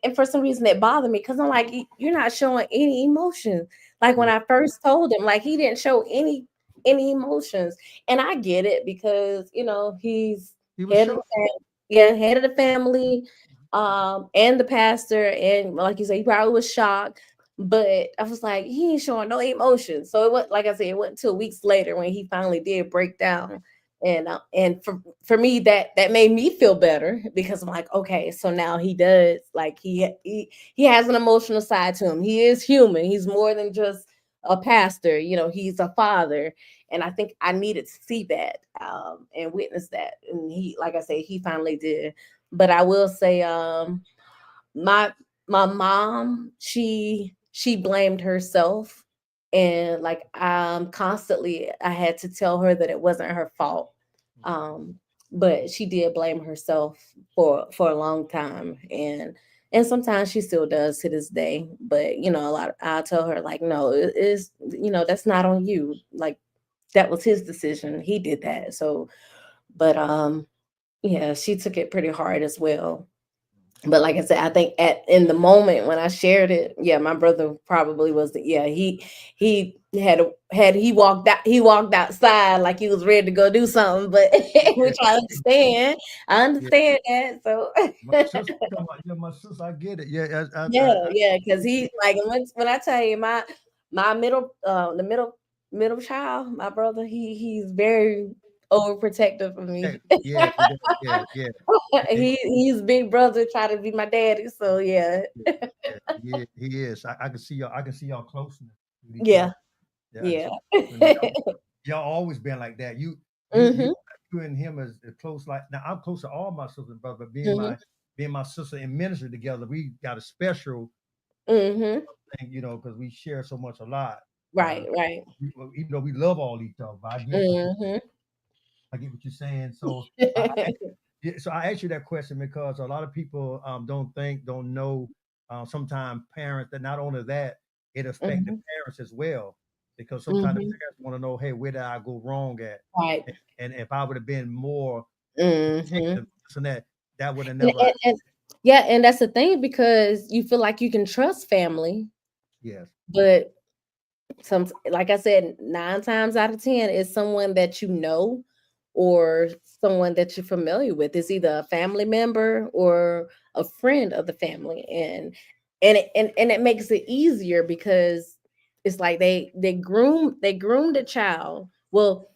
and for some reason it bothered me because I'm like, you're not showing any emotions. Like when
Yeah.
I first told him, like he didn't show any emotions. And I get it because he's
He was
head of the
shocked.
family, yeah, head of the family, and the pastor, and like you say, he probably was shocked. But I was like, he ain't showing no emotion. So it was like I said, it wasn't 2 weeks later when he finally did break down. And for me, that made me feel better because I'm like, okay, so now he does, like he has an emotional side to him. He is human. He's more than just a pastor. He's a father. And I think I needed to see that, and witness that. And he, like I say, he finally did. But I will say, my my mom, she blamed herself, and like constantly I had to tell her that it wasn't her fault. um but she did blame herself for a long time, and sometimes she still does to this day. But a lot I'll tell her, like, no, it is, that's not on you. Like, that was his decision, he did that. So, but yeah, she took it pretty hard as well. But like I said, I think at in the moment when I shared it, yeah, my brother probably was yeah, he he walked outside like he was ready to go do something, but
Yeah,
which I understand. I
yeah.
understand that. So
My sister, yeah, my sister, I get it. Yeah,
yeah, yeah, because he's like, and when I tell you my the middle child, my brother, he's very overprotective of
yeah,
me.
yeah, he does. Yeah, yeah, yeah,
He's big brother trying to be my daddy. So yeah.
yeah, yeah, yeah, he is. I can see y'all. I can see y'all closeness with each other.
Yeah.
Yeah, I can
Yeah.
see. And y'all always been like that. You
Mhm.
you and him is close. Like now, I'm close to all my sisters and brothers, but
Mhm.
being my sister in ministry together, we got a special
Mhm.
thing, because we share so much a lot. Uh,
Right, right.
Even though we love all each other, but
Mhm.
I get what you're saying. So yeah, so I asked you that question because a lot of people don't know. Sometimes parents that not only that it affect the
Mhm.
parents as well, because sometimes the
Mhm.
parents want to know, hey, where did I go wrong at?
Right.
And if I would have been more
Mhm.
protective, this and that would have
And,
never.
and, and yeah, and that's the thing because you feel like you can trust family,
Yes.
but some, like I said, 9 times out of 10 is someone that you know or someone that you're familiar with. It's either a family member or a friend of the family, and it makes it easier because it's like they groom the child. Well,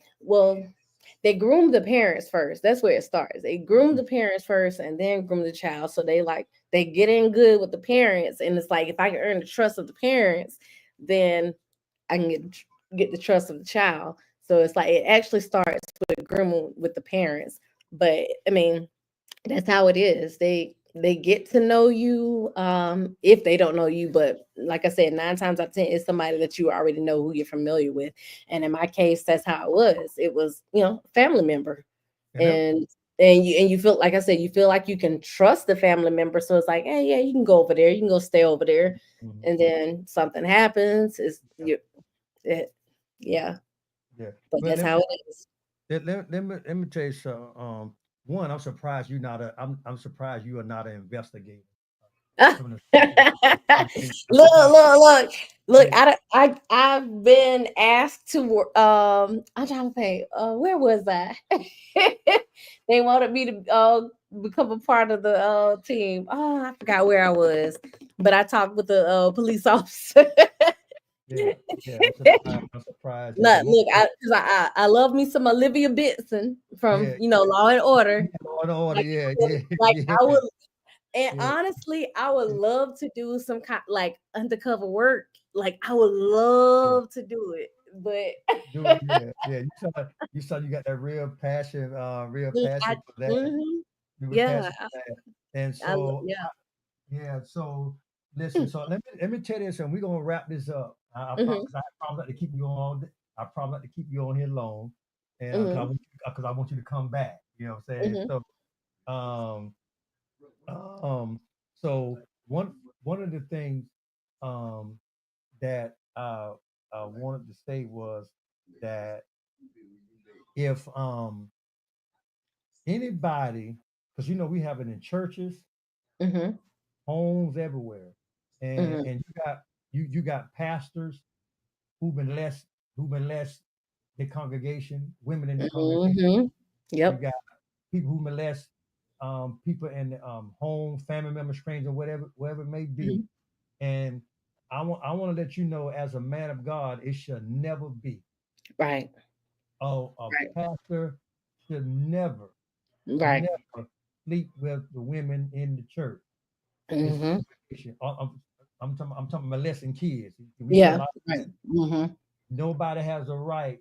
they groom the parents first. That's where it starts. They groom the parents first and then groom the child. So they get in good with the parents, and it's like if I can earn the trust of the parents, then I can get the trust of the child. So it's like it actually starts with grooming with the parents. But I mean, that's how it is. They get to know you if they don't know you, but like I said, 9 times out of 10 is somebody that you already know, who you're familiar with. And in my case, that's how it was. It was, a family member.
And that,
And you feel, like I said, you feel like you can trust the family member. So it's like, hey, yeah, you can go over there, you can go stay over there.
mhm,
And then something happens, is
yeah,
you it, yeah,
yeah.
but
But
that's how it is.
let me tell you something. One, I'm surprised you're not a. I'm surprised you are not an investigator.
look,
Some of the stuff I'm surprised.
look.
Yeah,
I've been asked to work. I'm trying to think. Where was I? They wanted me to become a part of the team. Oh, I forgot where I was, but I talked with the police officer.
yeah, yeah. I'm surprised. I'm surprised that
Look,
most.
because I love me some Olivia Benson from
Yeah,
Law and Order.
law and order.
Like
Yeah,
I would,
yeah,
like I
yeah,
would. And
yeah.
honestly, I would love to do some kind like undercover work. Like I would
Yeah.
love to do it, but
Do it. Yeah, yeah. You got that real
I,
passion for that.
mhm,
You were
yeah,
passion for that. And so
yeah,
yeah, so listen, so let me tell you something. We're gonna wrap this up. I
hmm
promise I promise not to keep you on all day. I promise not to keep you on here long. And
hmm
because I want you to come back. You know what I'm saying?
hmm
So um um so one of the things um that I wanted to say was that if anybody, because we have it in churches,
hmm
homes everywhere,
hmm
and you got pastors who've been less the congregation, women in the congregation.
hmm
You
Yep.
got people who molest people in home, family members, strangers, whatever it may be.
Mhm.
And I want to let you know, as a man of God, it should never be.
Right.
A
Right.
pastor should
Right.
never sleep with the women in the church. It's
hmm
congregation. I'm talking molesting kids. We see a
Yeah.
lot of
Right.
that.
hmm
Nobody has a right,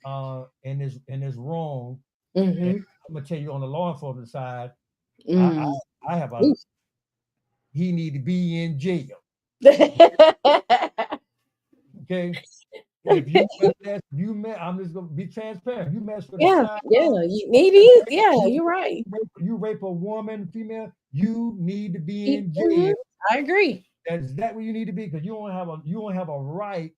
and is wrong. And
hmm
I'm gonna tell you, on the law enforcement side, I
mm
I have a
Oof.
he need to be in jail. Okay, if you molest, I'm just gonna be transparent. You mess with a
Yeah.
child,
Yeah. Maybe. Yeah.
you
You're right.
you rape a woman, female, you need to be in
Mhm.
jail.
I agree.
That's that where you need to be, because you don't have a right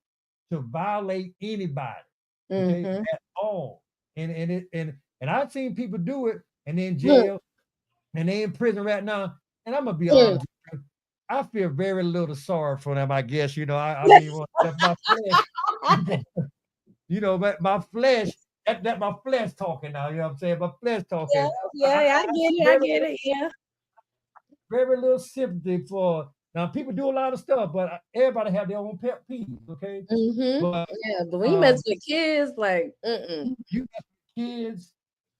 to violate anybody, okay,
Mhm.
at all. And I've seen people do it and they in
Mm,
jail and they in prison right now. And I'm gonna be
mm.
honest with you, I feel very little sorry for them. I guess I mean, well, that's my flesh, but my flesh. That my flesh talking now. You know what I'm saying? My flesh
Yeah,
talking.
yeah, I get it. I
Very
get it. Yeah.
very little sympathy for. Now people do a lot of stuff, but everybody have their own pet peeves, okay?
Mhm.
But
Yeah, but when you mess
um,
with kids, like, mm-mm.
you got kids.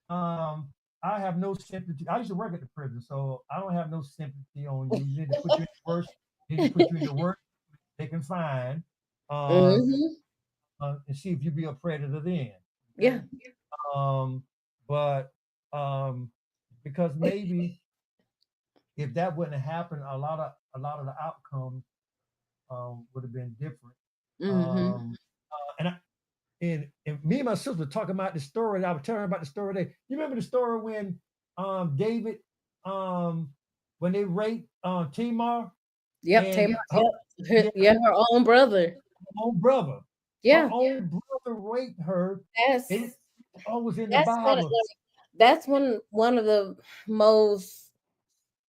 Um, I have no sympathy. I used to work at the prison, so I don't have no sympathy on you. You need to put you in the worst. They need to put you in the worst they can find, um,
Mhm.
and see if you be a predator then.
Yeah.
Okay. Um, but because maybe if that wouldn't have happened, a lot of the outcomes would have been different.
Mm-hmm.
And me and my sister were talking about the story. I was telling her about the story today. You remember the story when David when they raped Tamar
Yep,
and
Tamar.
her,
Yep.
yeah,
Yeah, her own brother.
own brother. Her
Yeah,
own brother raped her. It
that's
always in the
that's one of
Bible.
the, that's one of the most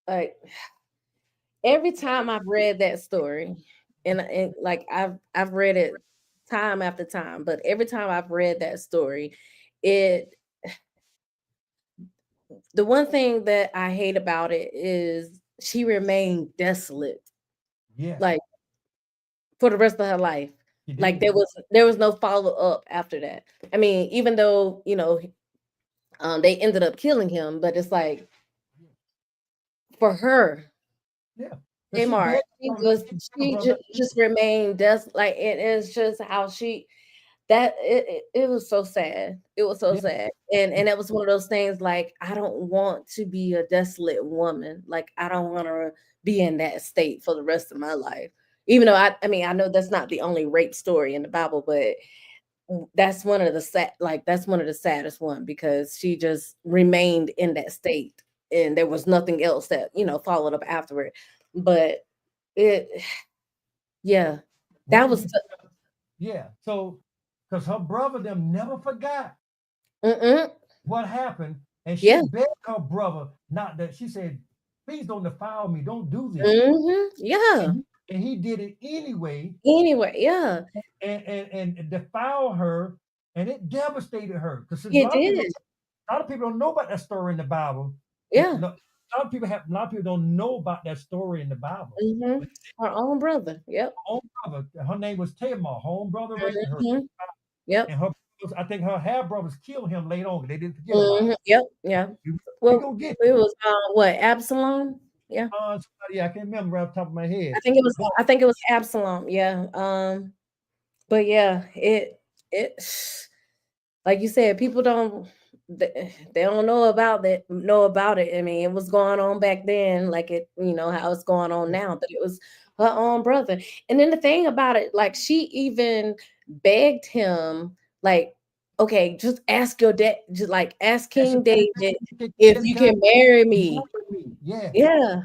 like every time I've read that story, and like I've read it time after time, but every time I've read that story, it the one thing that I hate about it is she remained desolate,
Yes,
like for the rest of her life.
he
Like
did.
there was no follow up after that. I mean, even though they ended up killing him, but it's like for her,
Yeah, but she
Tamar,
begged her, her brother.
just remained like it is just how she that it was so sad. It was so
Yeah,
sad. And it was one of those things like I don't want to be a desolate woman. Like I don't want to be in that state for the rest of my life. Even though I mean I know that's not the only rape story in the Bible, but that's one of the that's one of the saddest one because she just remained in that state and there was nothing else that followed up afterward. But it yeah,
what
that
would
was
you tell? Yeah, so because her brother them never forgot
mm-mm,
what happened, and she
yeah.
begged her brother not that. She said, "Please don't defile me. Don't do this."
Yeah.
And he did it anyway,
Anyway, yeah,
and defile her, and it devastated her because a
it
lot of people
did.
a lot of people don't know about that story in the Bible.
Yeah.
A lot of people don't know about that story in the Bible.
Mhm. Her own brother. Yep.
Her own brother, her name was Tamar. Her own brother raped her,
Mhm. Yep.
and I think her half brothers killed him later on. They didn't forget about it.
Mhm. Yep. Yeah.
We
Well,
gonna get
it was what Absalom. Yeah,
somebody I can't remember right off the top of my
I
head,
think it was.
but
I think it was Absalom. Yeah. But yeah, it like you said, people don't they don't know about it. I mean, it was going on back then, like how it's going on now, but it was her own brother. And then the thing about it, like she even begged him, like, okay, just ask your dad, just like ask
yeah, she
King
said,
David if you
"Can
can marry
you
me.
marry me?" Yeah,
Yeah.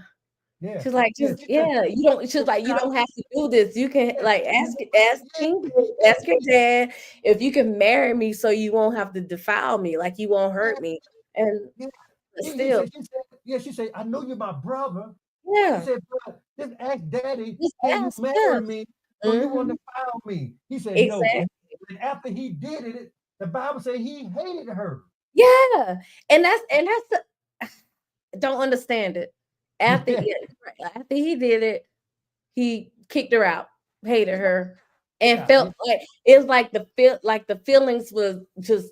yeah,
She's like,
yeah.
just
She said,
yeah, you don't she's like, you
"I
don't have to do this. You can
yeah,
like
you
ask
yeah,
King David, ask your dad if you can marry me so you won't have to defile me, like you won't
yeah,
hurt me. And
yeah."
but still,
She said, yeah, she said, "I know you're my brother." She
yeah,
said, "But just ask daddy,
just
can you
ask. Yeah.
marry me so you won't
Mhm.
defile me?" He said, "No."
Exactly.
And after he did it, the Bible said he hated her.
Yeah. And that's the don't understand it. After
Yeah,
yeah, after he did it, he kicked her out, hated her, and
yeah,
felt like it was like the feelings was just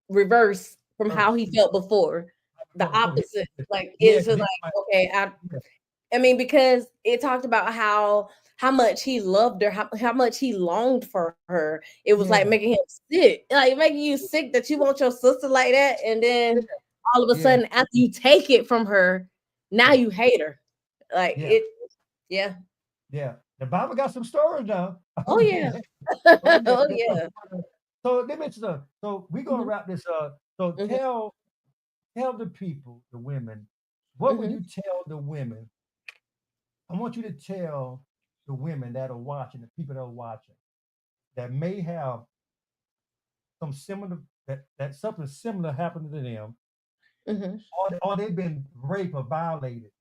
reverse from how he felt before. The
before he,
opposite. Like
yeah,
it's
because
just
he,
like, okay,
yeah,
I mean, because it talked about how much he loved her, how much he longed for her. It was like
yeah,
making him sick, like making you sick that you want your sister like that, and then all of a
yeah,
sudden, after you take it from her, now
yeah,
you hate her. Like
yeah,
it, yeah.
yeah. The Bible got some stories now.
Oh
Oh
yeah.
yeah, oh yeah.
Oh yeah.
So let me mention. So we're gonna
Mhm,
wrap this up. So
mhm,
tell the people, the women, what would
mhm,
you tell the women? I want you to tell the women that are watching, the people that are watching, that may have some similar that something similar happened to them,
mhm,
or they've been raped or violated,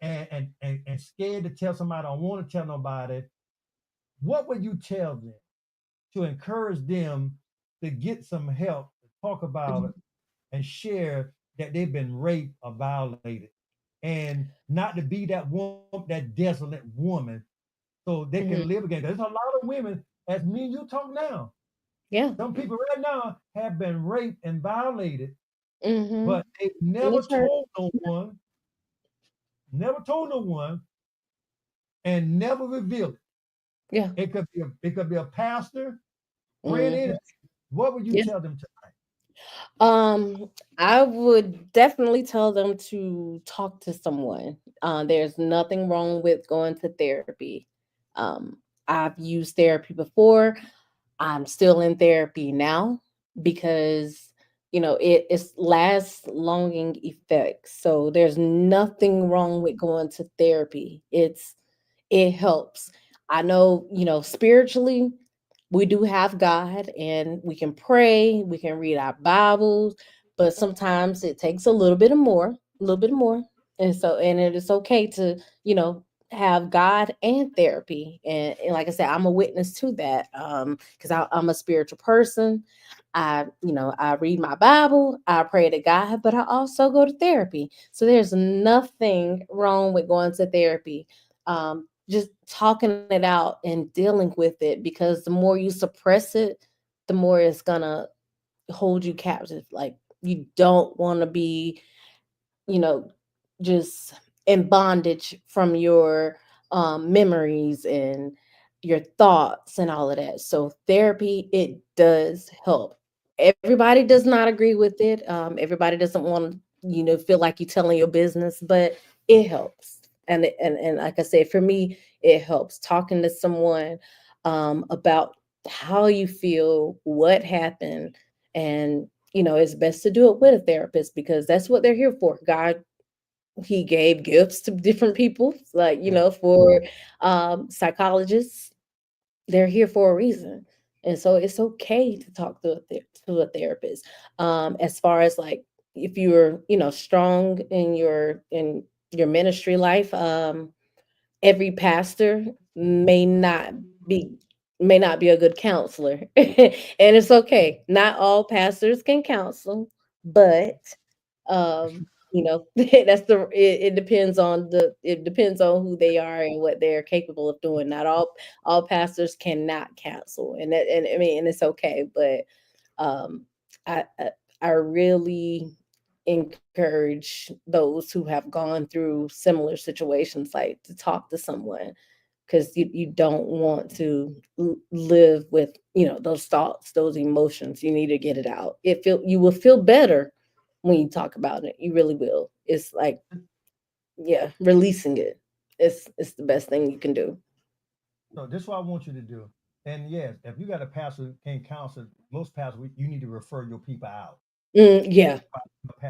and scared to tell somebody, don't want to tell nobody. What would you tell them to encourage them to get some help, to talk about
mhm,
it, and share that they've been raped or violated, and not to be that desolate woman, so they
mhm.
can live again. There's a lot of women, as me and you talk now.
Yeah.
Some people right now have been raped and violated, but
Mhm.
they've
And
never
it's her.
told no one, never told no one, and never revealed it.
Yeah.
It could be a pastor, friend,
Mhm.
anything. What would you
Yeah.
tell them tonight?
Um, I would definitely tell them to talk to someone. There's nothing wrong with going to therapy. Um, I've used therapy before. I'm still in therapy now because it's lasts longing effects. So there's nothing wrong with going to therapy. It helps. I know, spiritually, we do have God and we can pray, we can read our Bibles, but sometimes it takes a little bit of more, a little bit more. And it is okay to, you know, have God and therapy. And like I said, I'm a witness to that. Because I'm a spiritual person. I read my Bible, I pray to God, but I also go to therapy. So there's nothing wrong with going to therapy. Just talking it out and dealing with it, because the more you suppress it, the more it's gonna hold you captive. Like, you don't want to be, you know, just in bondage from your memories and your thoughts and all of that. So therapy, it does help. Everybody does not agree with it. Everybody doesn't want to, feel like you're telling your business, but it helps. And like I said, for me, it helps talking to someone about how you feel, what happened, and it's best to do it with a therapist because that's what they're here for. God, he gave gifts to different people, like
Yeah.
for psychologists, they're here for a reason. And so it's okay to talk to to a therapist. As far as like, if you're strong in your ministry life, every pastor be may not be a good counselor. And it's okay, not all pastors can counsel, but that's it depends on who they are and what they're capable of doing. Not all pastors cannot counsel, and I mean, and it's okay, but um I, I I really encourage those who have gone through similar situations, like, to talk to someone, because you don't want to live with those thoughts, those emotions. You need to get it out. You will feel better when you talk about it. You really will. It's like, yeah, releasing it. It's the best thing you can do.
So this is what I want you to do. And yes, if you got a pastor who can't counsel, most pastors, you need to refer your people out.
Yeah,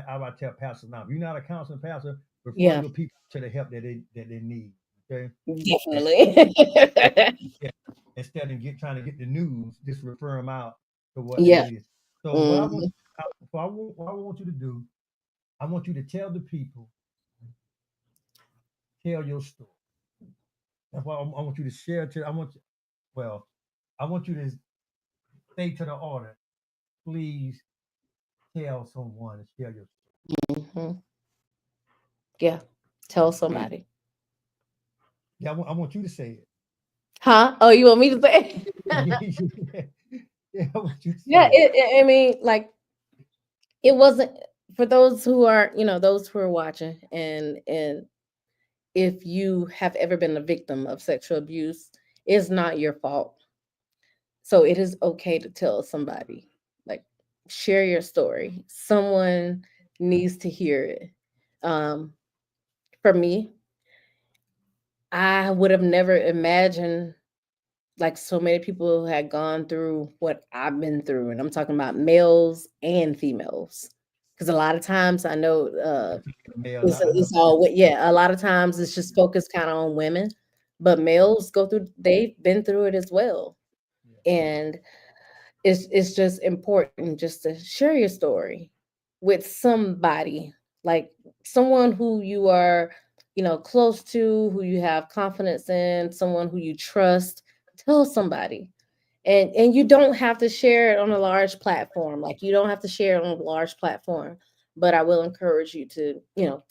I would tell pastors now, if you're not a counseling pastor, refer
yeah,
your people to the help that they need. Okay. And
definitely.
instead, yeah, instead of trying to get the news, just refer them out to what they
Yeah.
need. So
Hmm.
what I want you to do, I want you to tell the people, tell your story. That's why I want you to share. Well, I want you to say to the audience, please tell someone and share your
Hmm. Yeah. Tell somebody.
Yeah, I want you to say it.
Huh? Oh, you want me to say?
Yeah, yeah, yeah, I want you to say
Yeah.
it.
I mean, like, it wasn't for those who are, those who are watching, and if you have ever been a victim of sexual abuse, it's not your fault. So it is okay to tell somebody, like, share your story. Someone needs to hear it. Um, for me, I would have never imagined, like, so many people had gone through what I've been through, and I'm talking about males and females. Because a lot of times I know
Male,
it's,
not enough.
it's all yeah. A lot of times it's just focused kind of on women, but males go through. They've been through it as well,
Yeah.
and it's just important just to share your story with somebody, like someone who you are, close to, who you have confidence in, someone who you trust. Tell somebody. And you don't have to share it on a large platform. Like, you don't have to share it on a large platform, but I will encourage you to,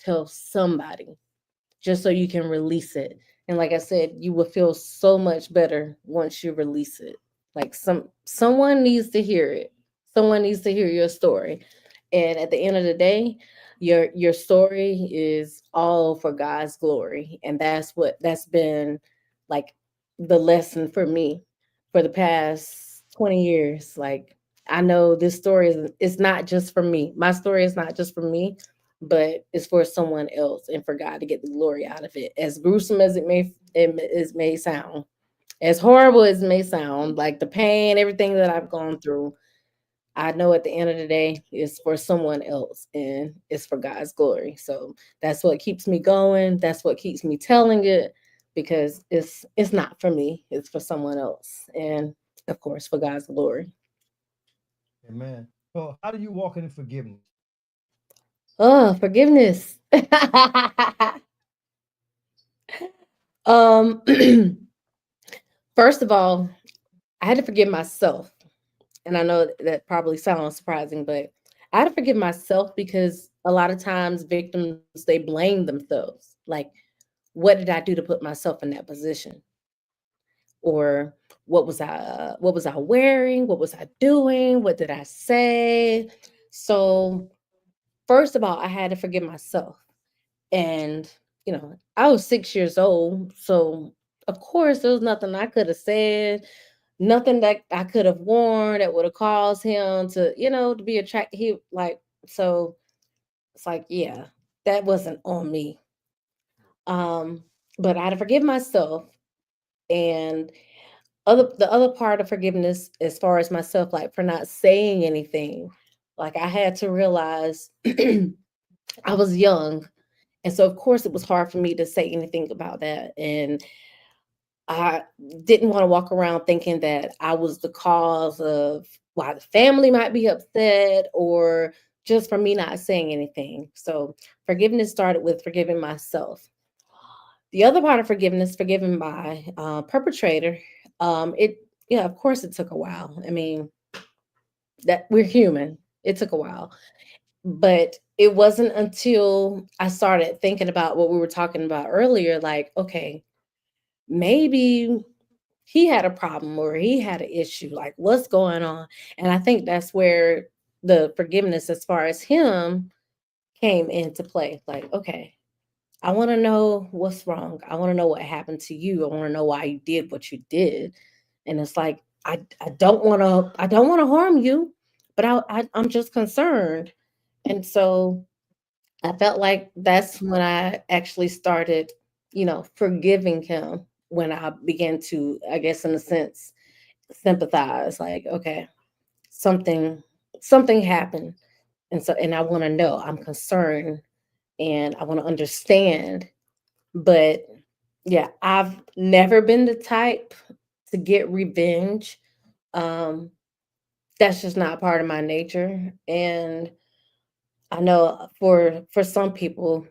tell somebody, just so you can release it. And like I said, you will feel so much better once you release it. Like, someone needs to hear it. Someone needs to hear your story. And at the end of the day, your story is all for God's glory. And that's been, like, the lesson for me for the past 20 years. Like, I know this story is it's not just for me. My story is not just for me, but it's for someone else and for God to get the glory out of it. As gruesome as it may sound, as horrible as it may sound, like the pain, everything that I've gone through, I know at the end of the day, it's for someone else and it's for God's glory. So that's what keeps me going. That's what keeps me telling it because it's not for me. It's for someone else. And of course for God's glory.
Amen. So how do you walk in forgiveness?
Oh, forgiveness. um First of all, I had to forgive myself. And I know that probably sounds surprising, but I had to forgive myself because a lot of times victims they blame themselves. Like, what did I do to put myself in that position? Or what was I wearing? What was I doing? What did I say? So first of all, I had to forgive myself. And, I was 6 years old. So of course there was nothing I could have said, nothing that I could have worn that would have caused him to, to be attracted. He like so it's like, yeah, that wasn't on me. Um, but I had to forgive myself and the other part of forgiveness as far as myself, like for not saying anything, like I had to realize I was young. And so of course it was hard for me to say anything about that. And I didn't want to walk around thinking that I was the cause of why the family might be upset or just for me not saying anything. So forgiveness started with forgiving myself. The other part of forgiveness, forgiving my perpetrator, it yeah, of course it took a while. I mean, that we're human. It took a while. But it wasn't until I started thinking about what we were talking about earlier, like, okay, maybe he had a problem or he had an issue, like what's going on? And I think that's where the forgiveness as far as him came into play. Like, okay, I want to know what's wrong. I want to know what happened to you. I want to know why you did what you did. And it's like I don't want to harm you, but I'm just concerned. And so I felt like that's when I actually started, forgiving him when I began to, I guess in a sense, sympathize. Like, okay, something something happened. And I want to know. I'm concerned and I want to understand. But yeah, I've never been the type to get revenge. Um, that's just not part of my nature. And I know for some people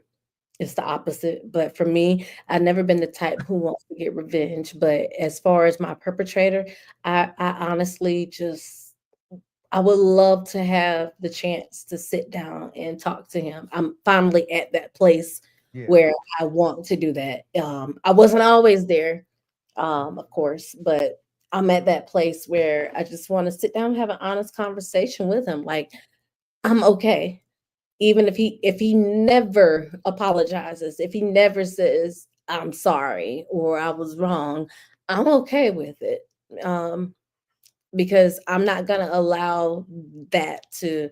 it's the opposite, but for me, I've never been the type who wants to get revenge. But as far as my perpetrator, I honestly just I would love to have the chance to sit down and talk to him. I'm finally at that place
Yeah.
where I want to do that. I wasn't always there, of course, but I'm at that place where I just want to sit down and have an honest conversation with him. Like, I'm okay. Even if he never apologizes, if he never says, "I'm sorry," or "I was wrong," I'm okay with it. Um, because I'm not gonna allow that to,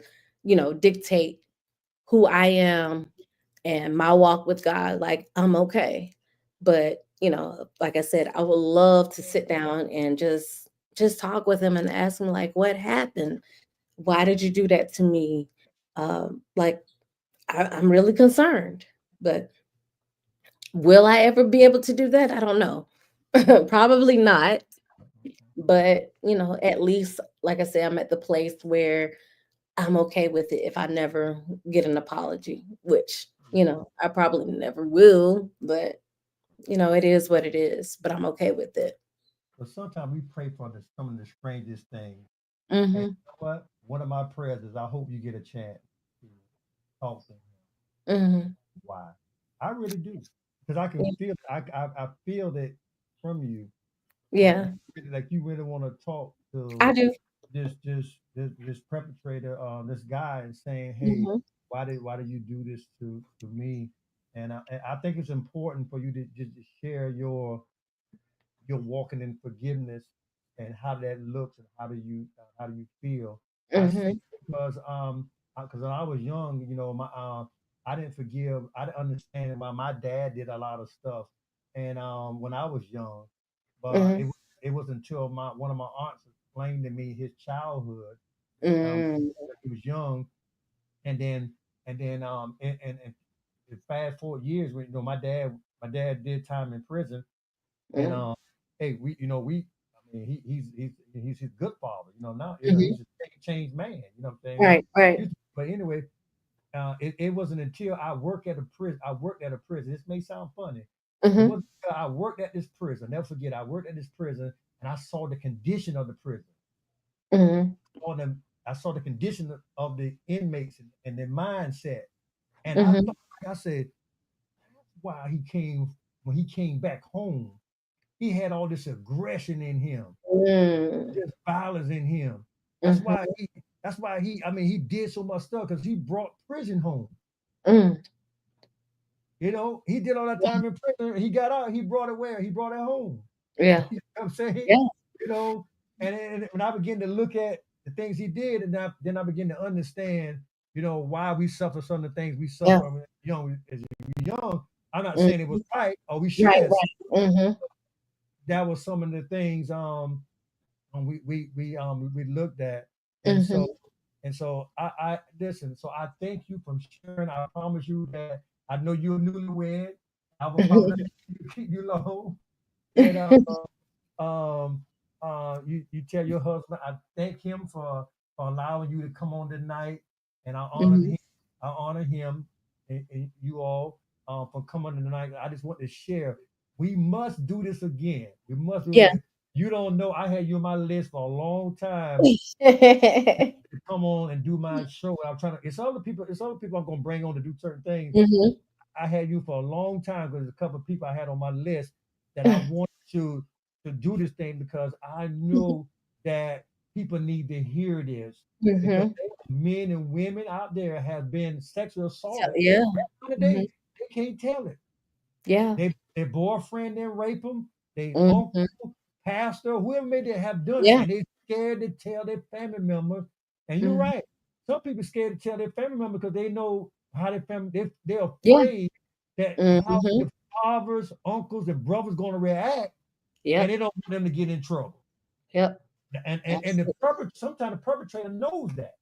dictate who I am and my walk with God. Like, I'm okay. But, like I said, I would love to sit down and just talk with him and ask him like, what happened? Why did you do that to me? Like I'm really concerned, but will I ever be able to do that? I don't know. Probably not. But, at least, like I said, I'm at the place where I'm okay with it if I never get an apology, which, I probably never will. But, it is what it is. But I'm okay with it.
But sometimes we pray for some of the strangest things. And
Hmm.
you know what? One of my prayers is I hope you get a chance to talk to him.
Hmm.
Why? I really do. Because I can
Yeah.
feel I feel that from you.
Yeah,
Like you really want to talk to
I do.
this perpetrator, this guy, and saying, "Hey,
Hmm.
why did you do this to me?" And I think it's important for you to just share your walking in forgiveness and how that looks and how do you feel. I say
Mhm.
because when I was young, my I didn't forgive. I didn't understand why my dad did a lot of stuff, and when I was young, but
Mhm.
it was until my one of my aunts explained to me his childhood.
Mm.
He was young, and then fast forward years when my dad did time in prison, and
Mm.
hey, we I mean he's his good father, now
Mhm.
he's a changed man, you know what I'm saying?
Right, right.
But anyway, it wasn't until I worked at a prison. This may sound funny. It
Mhm.
wasn't until I worked at this prison. Never forget, I worked at this prison and I saw the condition of the prison.
Mhm.
On them, I saw the condition of the inmates and their mindset. And I
Mhm.
thought, I said, why he came when he came back home, he had all this aggression in him,
Mm.
this violence in him. That's why
Mhm.
he. That's why I mean, he did so much stuff because he brought prison home.
Mm.
He did all that
Yeah.
time in prison. He got out. He brought it where? He brought it home.
Yeah.
You know what I'm saying?
Yeah.
You know, and when I begin to look at the things he did, and then I begin to understand, why we suffer some of the things we
Yeah.
suffer when young. As you're young, I'm not saying it was
Mhm.
right or we should
Right,
have.
right. Mhm.
That was some of the things we looked at, and
Mhm.
so I listen. So I thank you for sharing. I promise you that I know you're newlywed. I will promise you keep you long, and um you tell your husband I thank him for allowing you to come on tonight, and
Mhm.
I honor him, and you all for coming tonight. I just want to share. We must do this again. We must do
Yeah.
it. You don't know I had you on my list for a long time to come on and do my show. I'm trying to. It's other people I'm gonna bring on to do certain things.
Mhm.
I had you for a long time because there's a couple of people I had on my list that I wanted to do this thing because I know that people need to hear this because
Mhm.
men and women out there have been sexually
So
assaulted.
yeah.
And
Mhm.
they can't tell it.
Yeah.
Their boyfriend didn't rape them. They uncle,
Mhm.
pastor, whoever may they have done it,
Yeah.
and they scared to tell their family members. And you're
Mhm.
right. Some people scared to tell their family members because they know how their family. They're
Yeah.
afraid that how
Mhm.
the fathers, uncles, and brothers going to react, and they
Yep.
don't want them to get in trouble.
Yep.
And the
Absolutely.
sometimes the perpetrator knows that.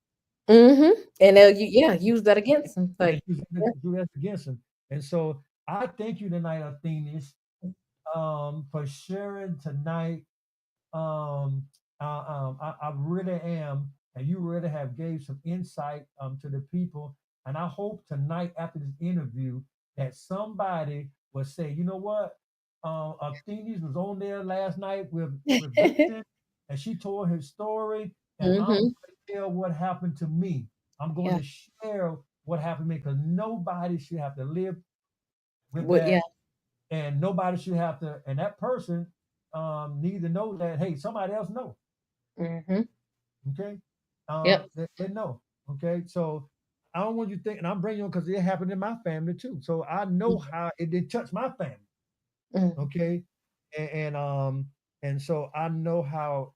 Mhm. And they'll yeah, use that against them.
And
Like, yeah.
do that against them. And so I thank you tonight, Athenius, for sharing tonight. Um, I really am, and you really have gave some insight to the people. And I hope tonight after this interview that somebody will say, you know what, Athenius was on there last night with Dixon, and she told her story, and I'm going
Mhm.
to tell what happened to me. I'm going
Yeah.
to share what happened to me because nobody should have to live with
What yeah.
that, and nobody should have to, and that person need to know that hey, somebody else know.
Mhm.
Okay,
Yep.
they know. Okay, so I don't want you to think, and I'm bringing you on because it happened in my family too. So I know how it did touch my family.
Mhm.
Okay, and and, um, and so I know how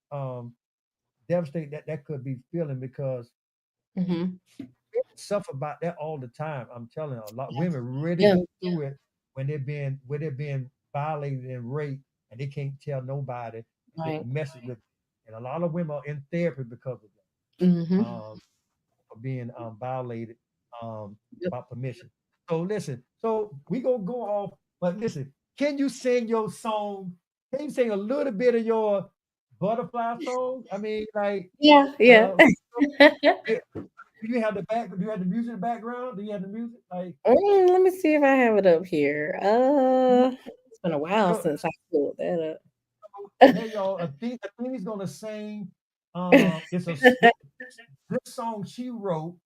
devastating that could be feeling because
Mhm.
women suffer about that all the time. I'm telling you, a lot women really
Yeah.
go through it when they're being violated and raped, and they can't tell nobody. It
Right.
messes with, and a lot of women are in therapy because of that.
Mhm.
For being violated
Yep.
by permission. So listen, so we gonna go off, but listen, can you sing your song? Can you sing a little bit of your butterfly song? I mean, like,
Yeah, yeah.
uh, do you have the back? Do you have the music in the background? Do you have the music? Like,
Let me see if I have it up here. It's been a while
so,
since I pulled that up.
hey y'all, Athena's gonna sing. It's this song she wrote.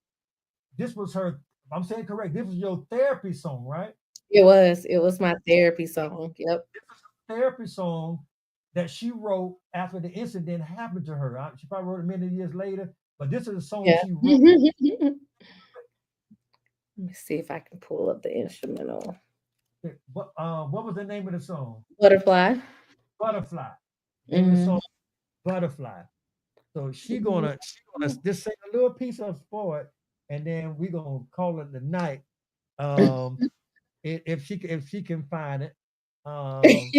This was her. I'm saying correct. This was your therapy song, right?
It was my therapy song. Yep.
This is a therapy song that she wrote after the incident happened to her. She probably wrote it many years later, but this is a song
Yeah.
she wrote.
Let me see if I can pull up the instrumental.
What was the name of the song?
Butterfly.
Butterfly. Name of the
Mhm.
song, Butterfly. So she gonna just sing a little piece of for it, and then we gonna call it the night. Um, if she can find it. Um,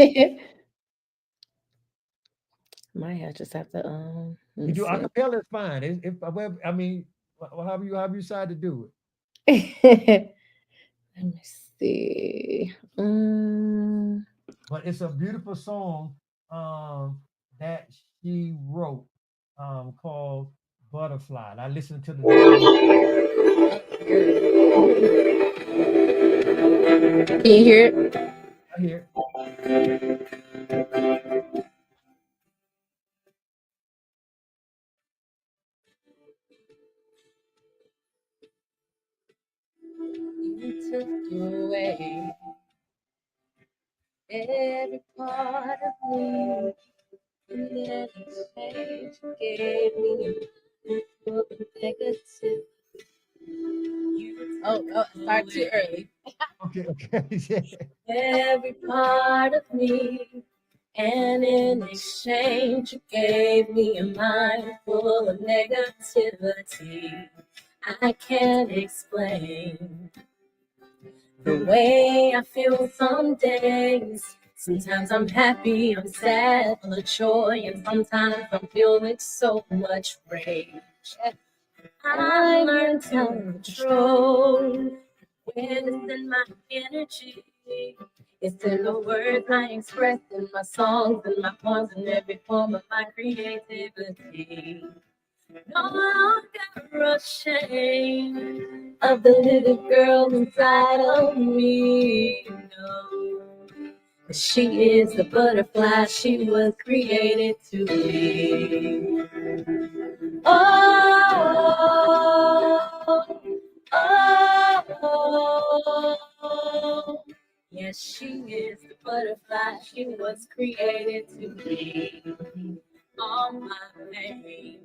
Might have just have to let
we
me
do
see.
acapella is fine. If well, I mean, however you decide to do it.
Let me see.
But it's a beautiful song um, that she wrote called Butterfly. And I listened to the demo.
Can you hear it?
I hear it.
You took away every part of me, and then exchange gave me a negative. Oh, start too early.
Okay, okay. Yeah.
Every part of me, and in exchange, you gave me a mind full of negativity. I can't explain the way I feel some days. Sometimes I'm happy, I'm sad, full of joy, and sometimes I'm filled with so much rage. I learned self-control when it's in my energy. It's in the words I express in my songs and my poems and every form of my creativity. No longer ashamed of the little girl inside of me. No, 'cause she is the butterfly she was created to be. Oh, oh, yes, she is the butterfly she was created to be. All my pain,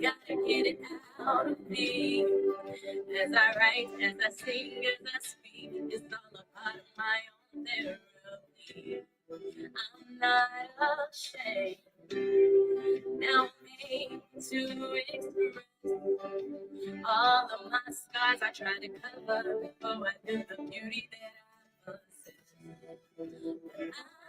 gotta get it out of me. As I write, as I sing, as I speak, it's all a part of my own therapy. I'm not ashamed now made to express all of my scars. I try to cover before I do the beauty that I possess.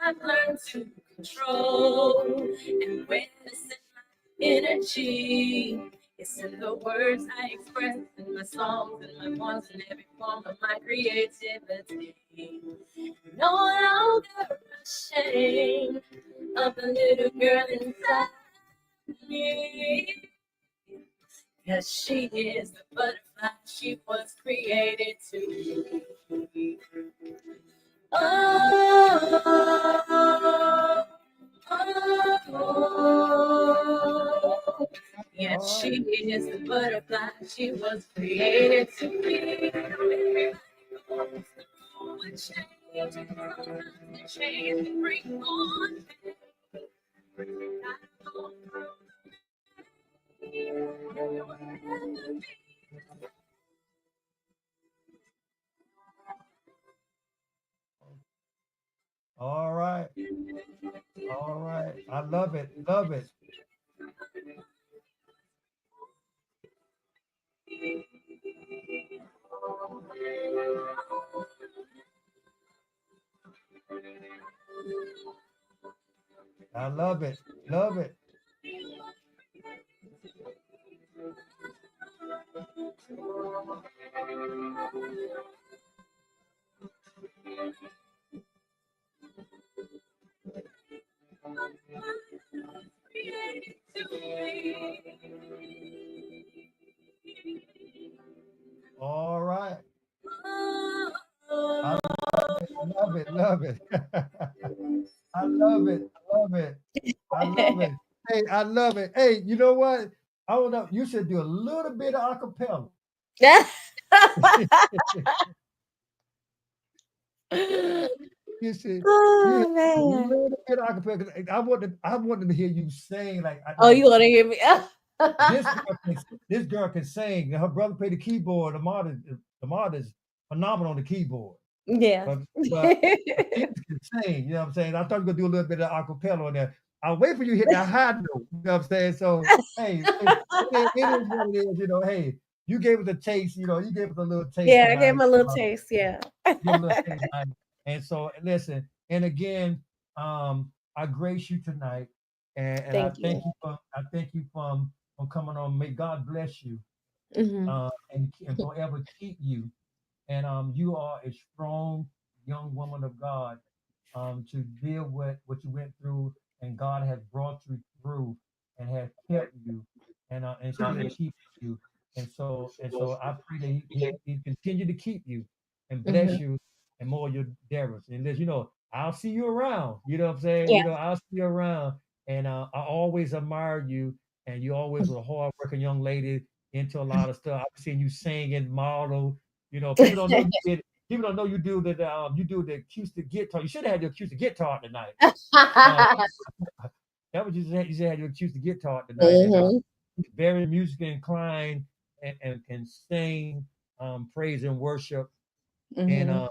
I've learned to control and witness in my energy. It's in the words I express in my songs and my poems and every form of my creativity. No longer ashamed of the little girl inside me. Cause she is the butterfly she was created to be. Oh, oh, yes,
All
she
right.
is the butterfly she was created to be. Everybody goes through a change, sometimes the change bring on pain. I go through the pain, and you'll never be.
All right. All right. I love it. Love it. I love it. Love it. All right. I love it. Love it. Love it. I love it. I love it. I love it. Hey, I love it. Hey, you know what? I don't know. You should do a little bit of acapella. You should. Yeah,
Oh
a
man.
little bit of acapella. 'Cause I wanted to hear you sing
Oh, you
like
want to hear me?
this girl can this girl can sing. Her brother played the keyboard. The mod is phenomenal on the keyboard.
Yeah.
But she can sing. You know what I'm saying? I thought you were gonna do a little bit of acapella on there. I'll wait for you to hit that high note. You know what I'm saying? So, hey, it is what it is. You know, hey, you gave us a taste. You know, you gave us a little taste
Yeah, I gave
tonight.
him a little taste. Yeah.
Give a little taste tonight. And so, listen. And again, I grace you tonight, and
Thank you.
I thank you from coming on. May God bless you,
Hmm.
and forever keep you. And you are a strong young woman of God, to deal with what you went through, and God has brought you through and has kept you, and still keep you. And so I pray that he continue to keep you and bless
Hmm.
you and more your endeavors. And let you know, I'll see you around. You know what I'm saying?
Yeah.
You know, I'll see you around. And I always admired you, and you always were a hard working young lady into a lot of stuff. I've seen you sing and model. You know, people don't know you did. People don't know you do the acoustic guitar. You should have had the acoustic guitar tonight. Uh, that was you should have your acoustic guitar tonight. And
Hmm.
he's very musically inclined, and can sing, praise and worship. And
Hmm.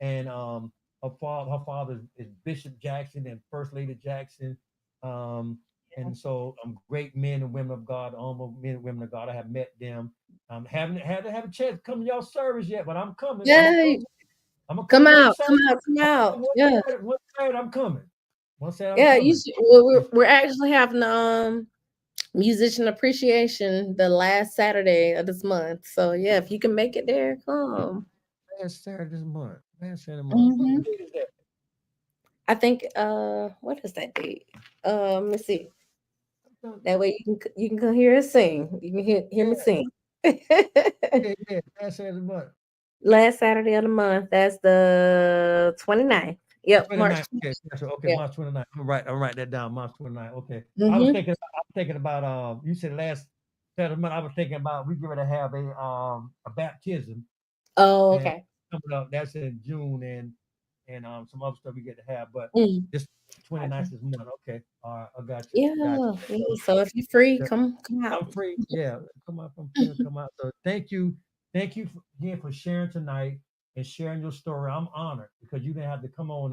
and her father is Bishop Jackson and First Lady Jackson. Um, and so great men and women of God, honorable men and women of God. I have met them. Haven't had to have a chance to come to y'all service yet, but I'm coming. I'm gonna
Yeah.
come. I'm gonna
Come
come one
out.
Saturday.
Come out. Come
I'm
out.
coming
Yeah.
One Saturday. I'm coming. One Saturday. I'm
Yeah. You
coming.
should. Well,
And
we're actually having musician appreciation the last Saturday of this month. So yeah, if you can make it there, come.
last Saturday this month. Last Saturday month. What
Hmm.
date is that?
I think what is that date? Let's see.
No,
That way you can come hear us sing. You can hear me
yeah,
sing.
yeah. Last Saturday this month.
Last Saturday of the month. That's the 29th. Yep, March
29th.
29th.
Okay, yeah, so okay,
Yeah.
March 29th. I'm write that down. March 29th. Okay.
Hmm.
I was thinking about you said last Saturday month. I was thinking about we going to have a baptism,
Oh,
and
okay.
coming up that's in June, and some other stuff we get to have. But
Mm,
this 29th
okay.
is month. Okay. All right, I got you.
Yeah,
Got
yeah.
you.
So if you're free,
So,
come out.
I'm free. Yeah, come out. I'm free to come out. So thank you again for sharing tonight and sharing your story. I'm honored because you didn't have to come on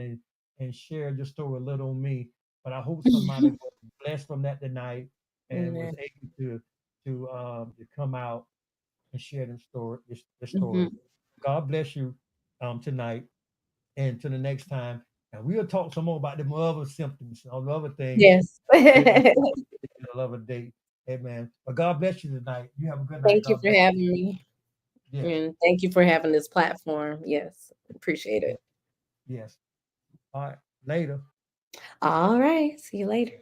and share your story a little on me. But I hope somebody was blessed from that tonight and was
Amen.
able to come out and share their story.
Hmm.
God bless you tonight and to the next time. And we'll talk some more about the other symptoms, all the other things.
Yes.
You know,
Thank
another day. Amen. But God bless you tonight. You have a good night.
you
God
for
bless
having me.
you. Yes.
And thank you for having this platform. Yes. Appreciate
Yes.
it.
Yes. All right. Later.
All right. See you later.